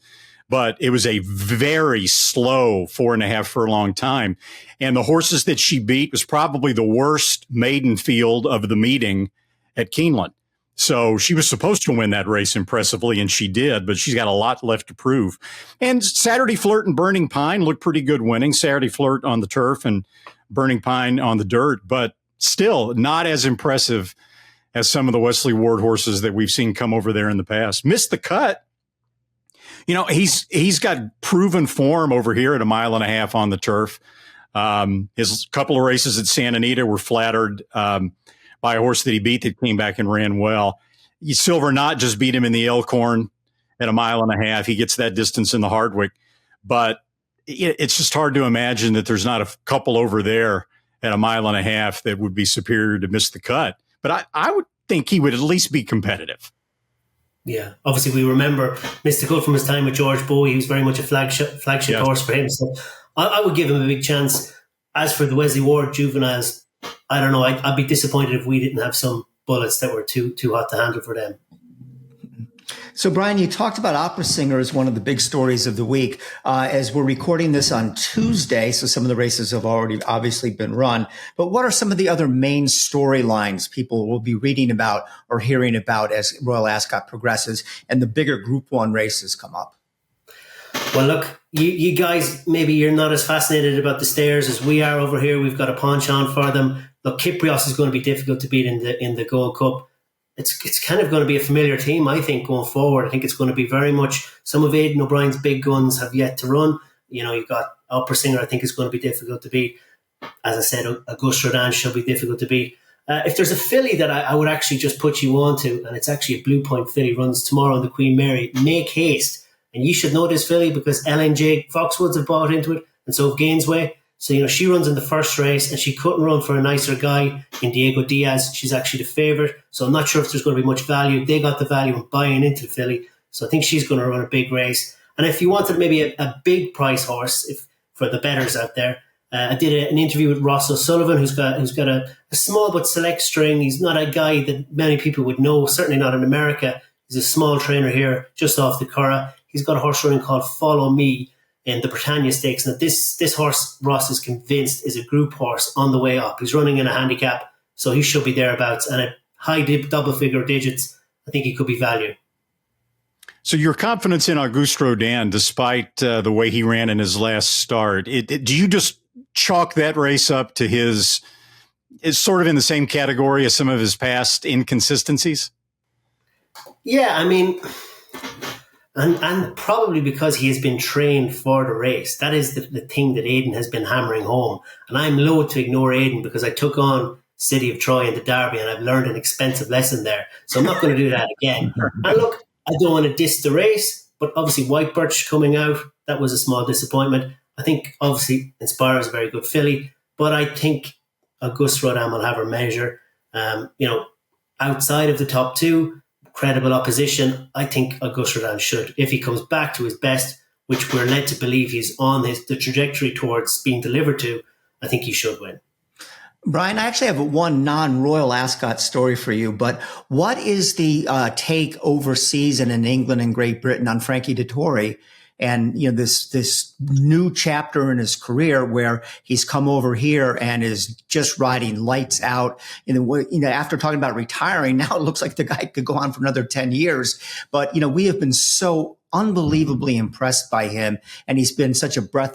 but it was a very slow 4.5 furlong time. And the horses that she beat was probably the worst maiden field of the meeting at Keeneland. So she was supposed to win that race impressively, and she did, but she's got a lot left to prove. And Saturday Flirt and Burning Pine looked pretty good winning. Saturday Flirt on the turf and Burning Pine on the dirt, but still not as impressive as some of the Wesley Ward horses that we've seen come over there in the past. Missed the cut. He's got proven form over here at 1.5 miles on the turf. His couple of races at Santa Anita were flattered by a horse that he beat that came back and ran well. Silver Knot just beat him in the Elkhorn at 1.5 miles. He gets that distance in the Hardwick. But it's just hard to imagine that there's not a couple over there at 1.5 miles that would be superior to Miss the Cut. But I would think he would at least be competitive.
Yeah, obviously we remember Miss the Cut from his time with George Bowie. He was very much a flagship horse for him. So I would give him a big chance. As for the Wesley Ward juveniles, I don't know. I'd be disappointed if we didn't have some bullets that were too hot to handle for them.
So, Brian, you talked about Opera Singer as one of the big stories of the week. As we're recording this on Tuesday, so some of the races have already obviously been run. But what are some of the other main storylines people will be reading about or hearing about as Royal Ascot progresses and the bigger Group 1 races come up?
Well, look, you guys, maybe you're not as fascinated about the stairs as we are over here. We've got a penchant for them. Look, Kyprios is going to be difficult to beat in the Gold Cup. It's kind of going to be a familiar team, I think, going forward. I think it's going to be very much some of Aidan O'Brien's big guns have yet to run. You've got Opera Singer, I think, is going to be difficult to beat. As I said, Auguste Rodin should be difficult to beat. If there's a filly that I would actually just put you on to, and it's actually a Blue Point filly, runs tomorrow on the Queen Mary, Make Haste. And you should know this filly because LNJ Foxwoods have bought into it, and so have Gainsway. So, she runs in the first race, and she couldn't run for a nicer guy in Diego Diaz. She's actually the favourite. So I'm not sure if there's going to be much value. They got the value in buying into the filly. So I think she's going to run a big race. And if you wanted maybe a big price horse, for the bettors out there, I did an interview with Ross O'Sullivan, who's got a small but select string. He's not a guy that many people would know, certainly not in America. He's a small trainer here, just off the Curragh. He's got a horse running called Follow Me in the Britannia Stakes. Now, this horse, Ross is convinced, is a group horse on the way up. He's running in a handicap, so he should be thereabouts. And at high double figure digits, I think he could be value.
So your confidence in Auguste Rodin, despite the way he ran in his last start, do you just chalk that race up to is sort of in the same category as some of his past inconsistencies?
Yeah, I mean, and probably because he has been trained for the race. That is the thing that Aidan has been hammering home. And I'm loath to ignore Aidan because I took on City of Troy in the Derby and I've learned an expensive lesson there. So I'm not going to do that again. And look, I don't want to diss the race, but obviously White Birch coming out, that was a small disappointment. I think obviously Inspire is a very good filly, but I think Auguste Rodin will have her measure. Outside of the top two, credible opposition, I think Auguste Rodin should. If he comes back to his best, which we're led to believe he's on the trajectory towards being delivered to, I think he should win.
Brian, I actually have one non-Royal Ascot story for you, but what is the take overseas and in England and Great Britain on Frankie Dettori and this new chapter in his career where he's come over here and is just riding lights out. After talking about retiring, now it looks like the guy could go on for another 10 years. But we have been so unbelievably impressed by him, and he's been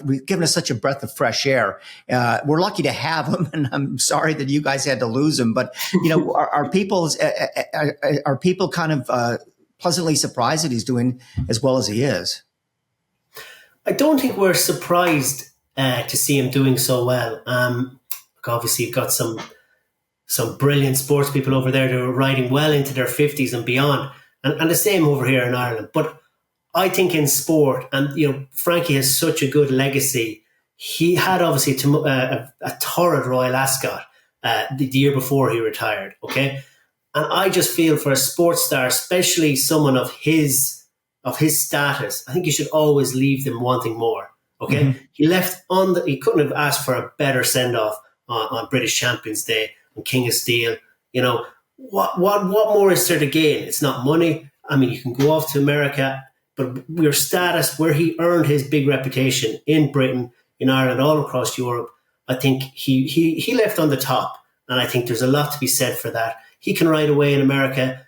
we've given us such a breath of fresh air. We're lucky to have him, and I'm sorry that you guys had to lose him. But are people kind of pleasantly surprised that he's doing as well as he is?
I don't think we're surprised to see him doing so well. Obviously, you've got some brilliant sports people over there who are riding well into their 50s and beyond, and the same over here in Ireland. But I think in sport, and Frankie has such a good legacy. He had obviously a torrid Royal Ascot the year before he retired. Okay, and I just feel for a sports star, especially someone of his status, I think you should always leave them wanting more. Okay, mm-hmm. He left he couldn't have asked for a better send off on British Champions Day, on King of Steel. What more is there to gain? It's not money. I mean, you can go off to America. But your status, where he earned his big reputation in Britain, in Ireland, all across Europe, I think he left on the top. And I think there's a lot to be said for that. He can ride away in America,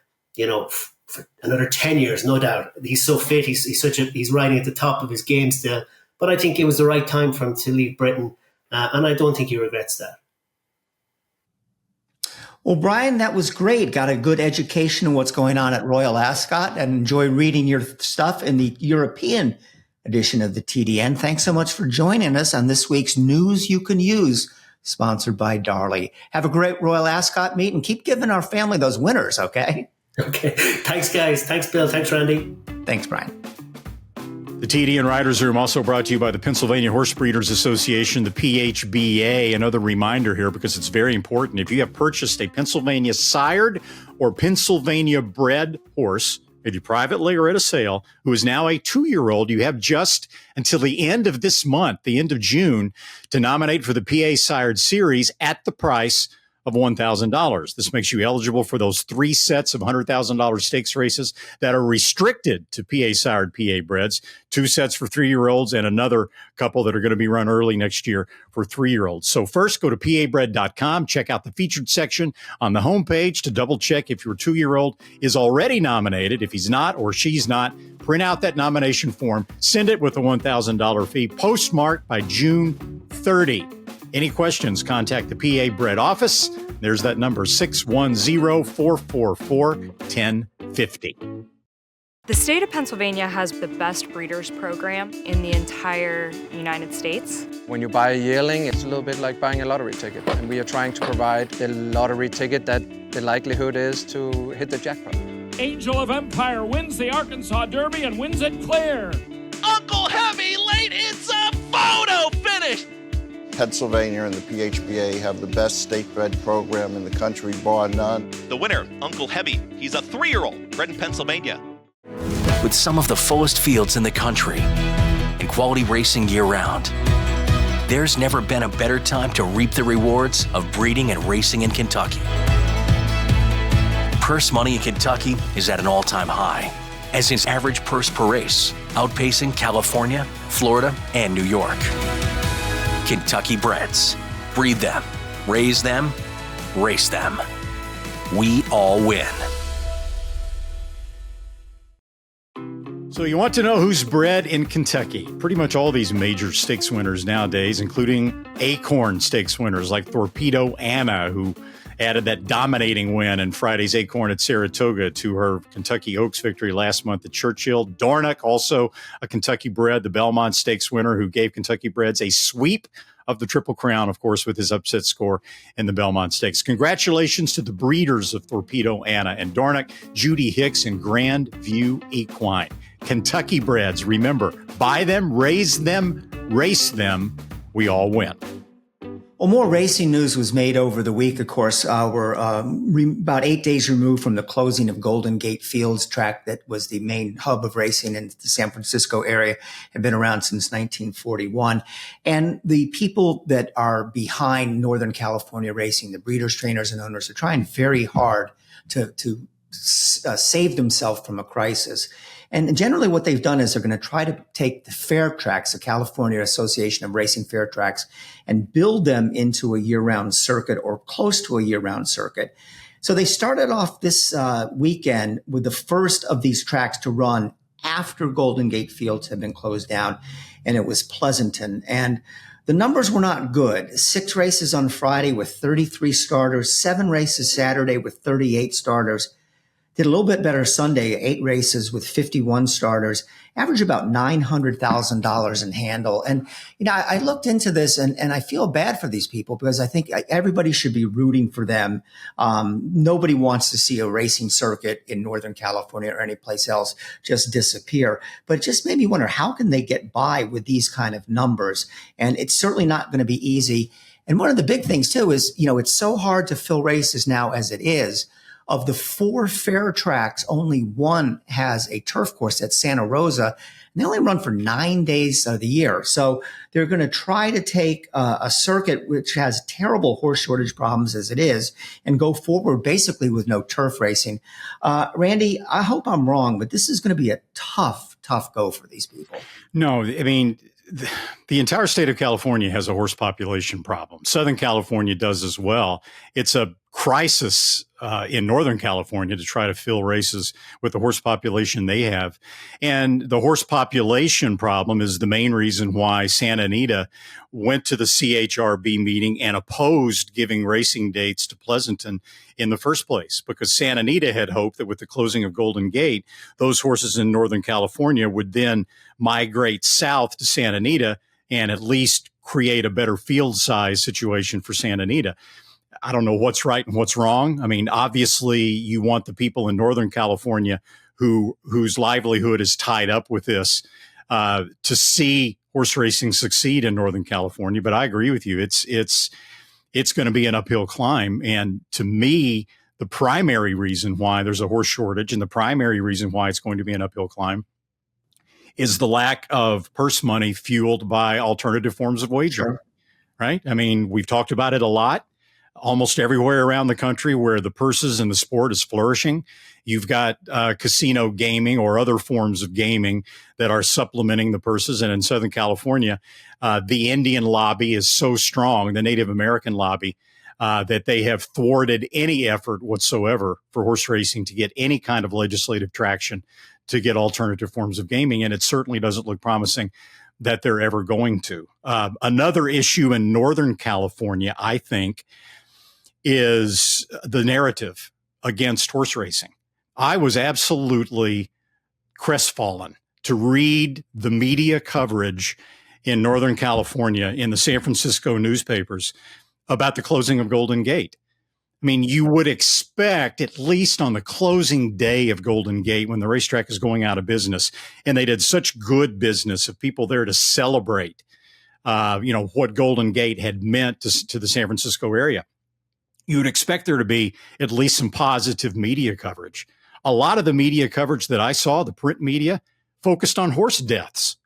for another 10 years, no doubt. He's so fit. He's riding at the top of his game still. But I think it was the right time for him to leave Britain. And I don't think he regrets that.
Well, Brian, that was great. Got a good education on what's going on at Royal Ascot, and enjoy reading your stuff in the European edition of the TDN. Thanks so much for joining us on this week's News You Can Use, sponsored by Darley. Have a great Royal Ascot meet, and keep giving our family those winners, okay?
Okay. Thanks, guys. Thanks, Bill. Thanks, Randy.
Thanks, Brian.
The TDN Writers Room also brought to you by the Pennsylvania Horse Breeders Association, the PHBA. Another reminder here, because it's very important. If you have purchased a Pennsylvania sired or Pennsylvania bred horse, maybe privately or at a sale, who is now a 2-year-old, you have just until the end of this month, the end of June, to nominate for the PA Sired Series at the price of $1,000. This makes you eligible for those 3 sets of $100,000 stakes races that are restricted to PA sired PA breds, 2 sets for 3-year-olds and another couple that are going to be run early next year for 3-year-olds. So first, go to pabred.com, check out the featured section on the homepage to double check if your 2-year-old is already nominated. If he's not or she's not, print out that nomination form, send it with a $1,000 fee, postmarked by June 30. Any questions, contact the PA Bred office. There's that number, 610-444-1050.
The state of Pennsylvania has the best breeders program in the entire United States.
When you buy a yearling, it's a little bit like buying a lottery ticket. And we are trying to provide the lottery ticket that the likelihood is to hit the jackpot.
Angel of Empire wins the Arkansas Derby and wins it clear.
Uncle Heavy late, it's a photo finish.
Pennsylvania and the PHBA have the best state-bred program in the country, bar none.
The winner, Uncle Heavy. He's a 3-year-old bred in Pennsylvania.
With some of the fullest fields in the country and quality racing year-round, there's never been a better time to reap the rewards of breeding and racing in Kentucky. Purse money in Kentucky is at an all-time high, as is average purse per race, outpacing California, Florida, and New York. Kentucky breds. Breed them, raise them, race them. We all win.
So you want to know who's bred in Kentucky? Pretty much all these major stakes winners nowadays, including Acorn stakes winners like Torpedo Anna, who added that dominating win in Friday's Acorn at Saratoga to her Kentucky Oaks victory last month at Churchill. Dornock, also a Kentucky bred, the Belmont Stakes winner, who gave Kentucky breds a sweep of the Triple Crown, of course, with his upset score in the Belmont Stakes. Congratulations to the breeders of Torpedo Anna and Dornock, Judy Hicks, and Grand View Equine. Kentucky breds, remember, buy them, raise them, race them. We all win.
Well, more racing news was made over the week. Of course, we're about 8 days removed from the closing of Golden Gate Fields track that was the main hub of racing in the San Francisco area, had been around since 1941. And the people that are behind Northern California racing, the breeders, trainers, and owners, are trying very hard to saved himself from a crisis. And generally what they've done is they're going to try to take the fair tracks, the California Association of Racing Fair Tracks, and build them into a year-round circuit or close to a year-round circuit. So they started off this weekend with the first of these tracks to run after Golden Gate Fields had been closed down, and it was Pleasanton. And the numbers were not good. 6 races on Friday with 33 starters, 7 races Saturday with 38 starters. Did a little bit better Sunday, 8 races with 51 starters, average about $900,000 in handle. And, I looked into this and I feel bad for these people because I think everybody should be rooting for them. Nobody wants to see a racing circuit in Northern California or any place else just disappear. But it just made me wonder, how can they get by with these kind of numbers? And it's certainly not going to be easy. And one of the big things too is, it's so hard to fill races now as it is. Of the 4 fair tracks, only one has a turf course at Santa Rosa, and they only run for 9 days of the year. So they're going to try to take a circuit which has terrible horse shortage problems as it is and go forward basically with no turf racing. Randy, I hope I'm wrong, but this is going to be a tough go for these people.
No, I mean, the entire state of California has a horse population problem. Southern California does as well. It's a crisis in Northern California to try to fill races with the horse population they have. And the horse population problem is the main reason why Santa Anita went to the CHRB meeting and opposed giving racing dates to Pleasanton in the first place, because Santa Anita had hoped that with the closing of Golden Gate, those horses in Northern California would then migrate south to Santa Anita and at least create a better field size situation for Santa Anita. I don't know what's right and what's wrong. I mean, obviously, you want the people in Northern California whose livelihood is tied up with this to see horse racing succeed in Northern California. But I agree with you. It's going to be an uphill climb. And to me, the primary reason why there's a horse shortage and the primary reason why it's going to be an uphill climb is the lack of purse money fueled by alternative forms of wagering, right? I mean, we've talked about it a lot. Almost everywhere around the country where the purses and the sport is flourishing, you've got casino gaming or other forms of gaming that are supplementing the purses. And in Southern California, the Indian lobby is so strong, the Native American lobby, that they have thwarted any effort whatsoever for horse racing to get any kind of legislative traction to get alternative forms of gaming. And it certainly doesn't look promising that they're ever going to. Another issue in Northern California, I think, is the narrative against horse racing. I was absolutely crestfallen to read the media coverage in Northern California in the San Francisco newspapers about the closing of Golden Gate. I mean, you would expect, at least on the closing day of Golden Gate, when the racetrack is going out of business, and they did such good business of people there to celebrate, what Golden Gate had meant to the San Francisco area. You would expect there to be at least some positive media coverage. A lot of the media coverage that I saw, the print media, focused on horse deaths.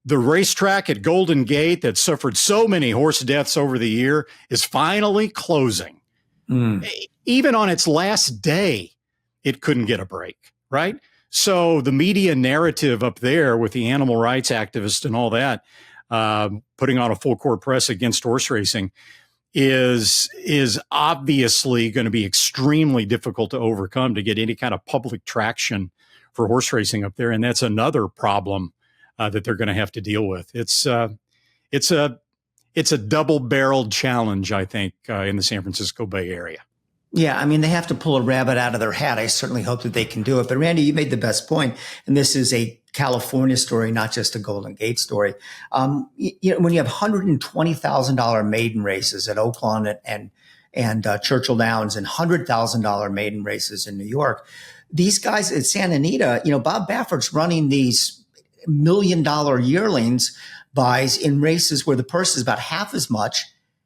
The racetrack at Golden Gate that suffered so many horse deaths over the year is finally closing. Even on its last day, it couldn't get a break, right? So the media narrative up there with the animal rights activists and all that, putting on a full court press against horse racing, is obviously going to be extremely difficult to overcome to get any kind of public traction for horse racing up there. And that's another problem that they're going to have to deal with. It's a double-barreled challenge, I think, in the San Francisco Bay Area.
Yeah, I mean, they have to pull a rabbit out of their hat. I certainly hope that they can do it. But Randy, you made the best point, and this is a California story, not just a Golden Gate story. When you have $120,000 maiden races at Oaklawn and Churchill Downs and $100,000 maiden races in New York, these guys at Santa Anita, Bob Baffert's running these $1 million yearlings buys in races where the purse is about half as much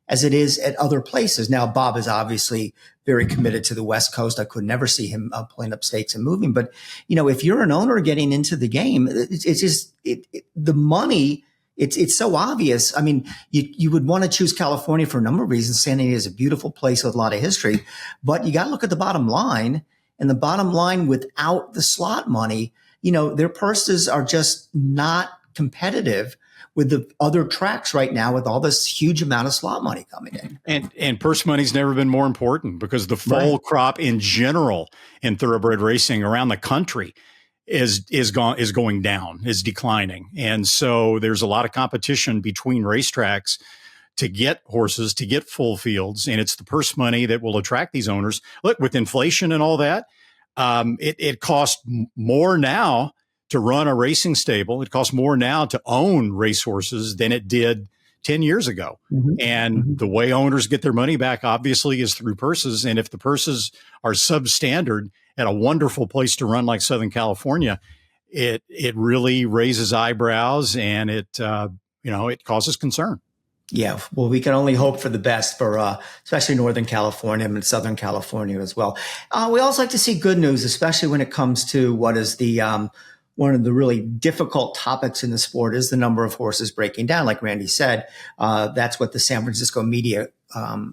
as it is at other places. Now, Bob is obviously very committed to the West Coast. I could never see him pulling up stakes and moving. But, if you're an owner getting into the game, it's just the money. It's so obvious. I mean, you would want to choose California for a number of reasons. Santa Anita is a beautiful place with a lot of history, but you got to look at the bottom line. And the bottom line, without the slot money, their purses are just not competitive with the other tracks right now with all this huge amount of slot money coming in.
And purse money's never been more important because the foal crop in general in thoroughbred racing around the country is going down, is declining. And so there's a lot of competition between racetracks to get horses, to get full fields. And it's the purse money that will attract these owners. Look, with inflation and all that, it costs more now to run a racing stable. It costs more now to own racehorses than it did 10 years ago. And the way owners get their money back, obviously, is through purses. And if the purses are substandard at a wonderful place to run like Southern California, it really raises eyebrows and it causes concern.
Yeah, well, we can only hope for the best for especially Northern California and Southern California as well. We also like to see good news, especially when it comes to what is the one of the really difficult topics in the sport is the number of horses breaking down. Like Randy said, that's what the San Francisco media,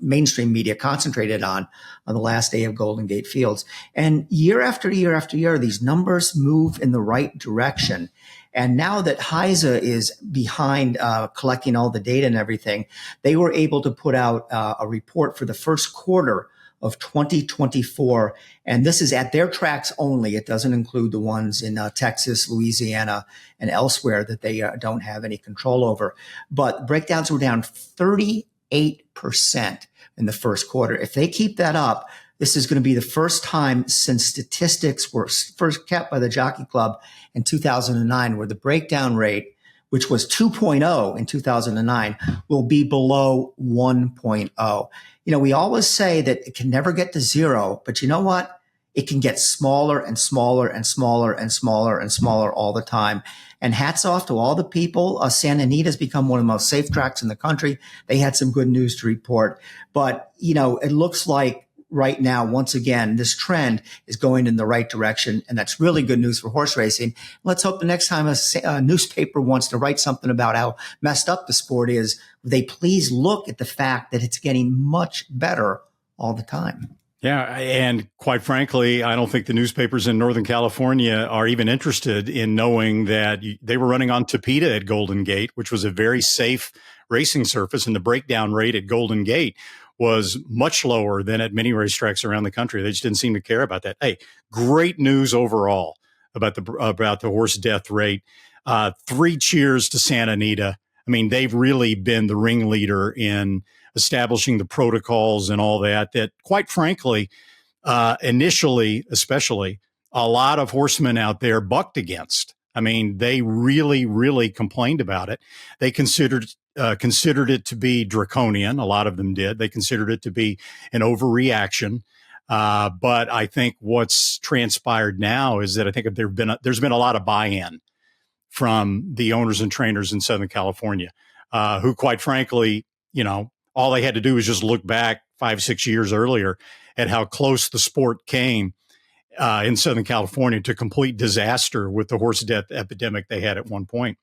mainstream media, concentrated on the last day of Golden Gate Fields. And year after year after year, these numbers move in the right direction. And now that HISA is behind collecting all the data and everything, they were able to put out a report for the first quarter of 2024. And this is at their tracks only. It doesn't include the ones in Texas, Louisiana, and elsewhere that they don't have any control over. But breakdowns were down 38% in the first quarter. If they keep that up, this is going to be the first time since statistics were first kept by the Jockey Club in 2009, where the breakdown rate, which was 2.0 in 2009, will be below 1.0. We always say that it can never get to zero, but you know what? It can get smaller and smaller and smaller and smaller and smaller all the time. And hats off to all the people. Santa Anita has become one of the most safe tracks in the country. They had some good news to report. But, it looks like right now, once again, this trend is going in the right direction. And that's really good news for horse racing. Let's hope the next time a newspaper wants to write something about how messed up the sport is, they please look at the fact that it's getting much better all the time.
Yeah. And quite frankly, I don't think the newspapers in Northern California are even interested in knowing that they were running on Tapeta at Golden Gate, which was a very safe racing surface. And the breakdown rate at Golden Gate was much lower than at many racetracks around the country. They just didn't seem to care about that. Hey, great news overall about the horse death rate. 3 cheers to Santa Anita. I mean, they've really been the ringleader in establishing the protocols and all that, quite frankly, initially, especially, a lot of horsemen out there bucked against. I mean, they really, really complained about it. They considered it to be draconian. A lot of them did. They considered it to be an overreaction. But I think what's transpired now is that I think there's been a lot of buy-in from the owners and trainers in Southern California, who, quite frankly, all they had to do was just look back 5-6 years earlier at how close the sport came in Southern California to complete disaster with the horse death epidemic they had at one point.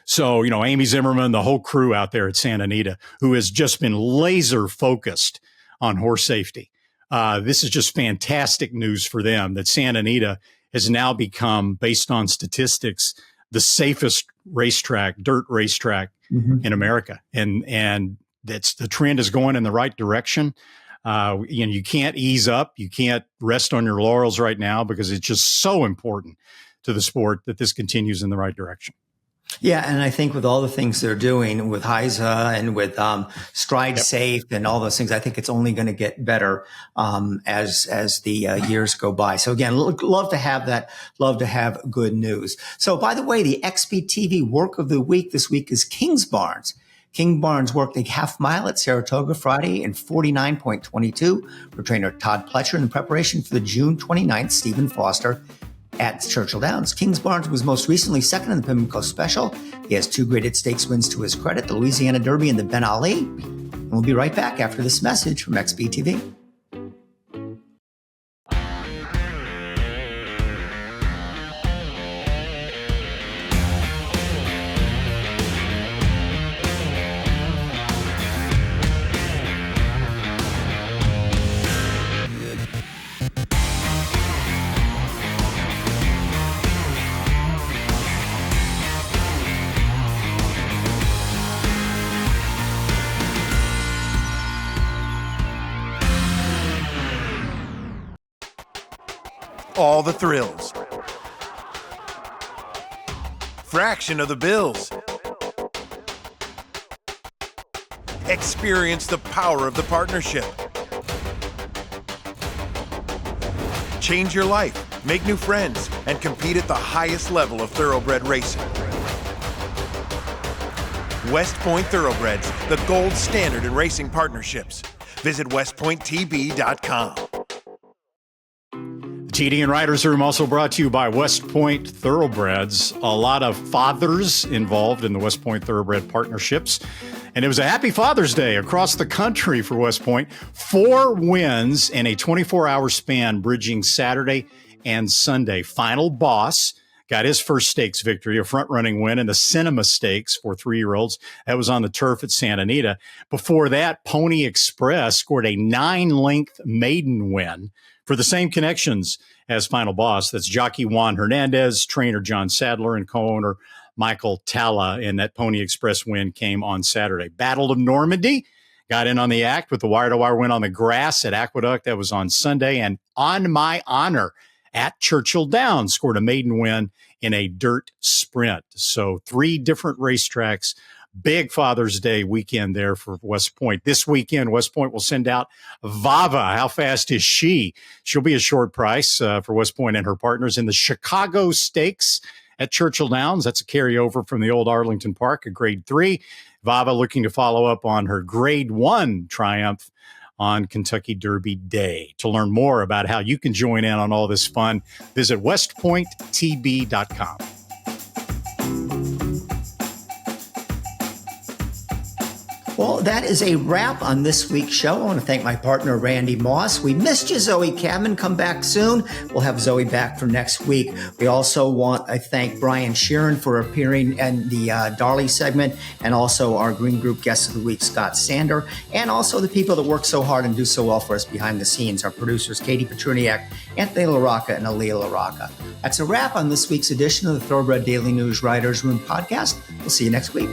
So, Amy Zimmerman, the whole crew out there at Santa Anita, who has just been laser focused on horse safety. This is just fantastic news for them that Santa Anita has now become, based on statistics, the safest racetrack, dirt racetrack in America. And the trend is going in the right direction. You can't ease up. You can't rest on your laurels right now because it's just so important to the sport that this continues in the right direction.
Yeah, and I think with all the things they're doing with HISA and with Stride Safe and all those things, I think it's only going to get better as the years go by. So again, love to have that. Love to have good news. So by the way, the XBTV work of the week this week is Kingsbarns. King Barnes worked a half mile at Saratoga Friday in 49.22 for trainer Todd Pletcher in preparation for the June 29th Stephen Foster at Churchill Downs. Kingsbarns was most recently second in the Pimlico Special. He has 2 graded stakes wins to his credit, the Louisiana Derby and the Ben Ali. And we'll be right back after this message from XBTV.
all the thrills. Fraction of the bills. Experience the power of the partnership. Change your life, make new friends, and compete at the highest level of thoroughbred racing. West Point Thoroughbreds, the gold standard in racing partnerships. Visit westpointtb.com.
TDN Writers Room also brought to you by West Point Thoroughbreds. A lot of fathers involved in the West Point Thoroughbred partnerships. And it was a happy Father's Day across the country for West Point. 4 wins in a 24-hour span, bridging Saturday and Sunday. Final Boss got his first stakes victory, a front-running win in the Cinema Stakes for 3-year-olds. That was on the turf at Santa Anita. Before that, Pony Express scored a 9-length maiden win for the same connections as Final Boss. That's jockey Juan Hernandez, trainer John Sadler, and co-owner Michael Talla. And that Pony Express win came on Saturday. Battle of Normandy got in on the act with the wire-to-wire win on the grass at Aqueduct. That was on Sunday. And On My Honor at Churchill Downs scored a maiden win in a dirt sprint. So 3 different racetracks. Big Father's Day weekend there for West Point. This weekend, West Point will send out Vava. How fast is she? She'll be a short price for West Point and her partners in the Chicago Stakes at Churchill Downs. That's a carryover from the old Arlington Park, a Grade 3. Vava looking to follow up on her Grade 1 triumph on Kentucky Derby Day. To learn more about how you can join in on all this fun, visit westpointtb.com.
Well, that is a wrap on this week's show. I want to thank my partner, Randy Moss. We missed you, Zoe Cadman. Come back soon. We'll have Zoe back for next week. We also want to thank Brian Sheeran for appearing in the Darley segment, and also our Green Group Guest of the Week, Scott Sander, and also the people that work so hard and do so well for us behind the scenes, our producers, Katie Petruniak, Anthony LaRocca, and Aaliyah LaRocca. That's a wrap on this week's edition of the Thoroughbred Daily News Writers Room podcast. We'll see you next week.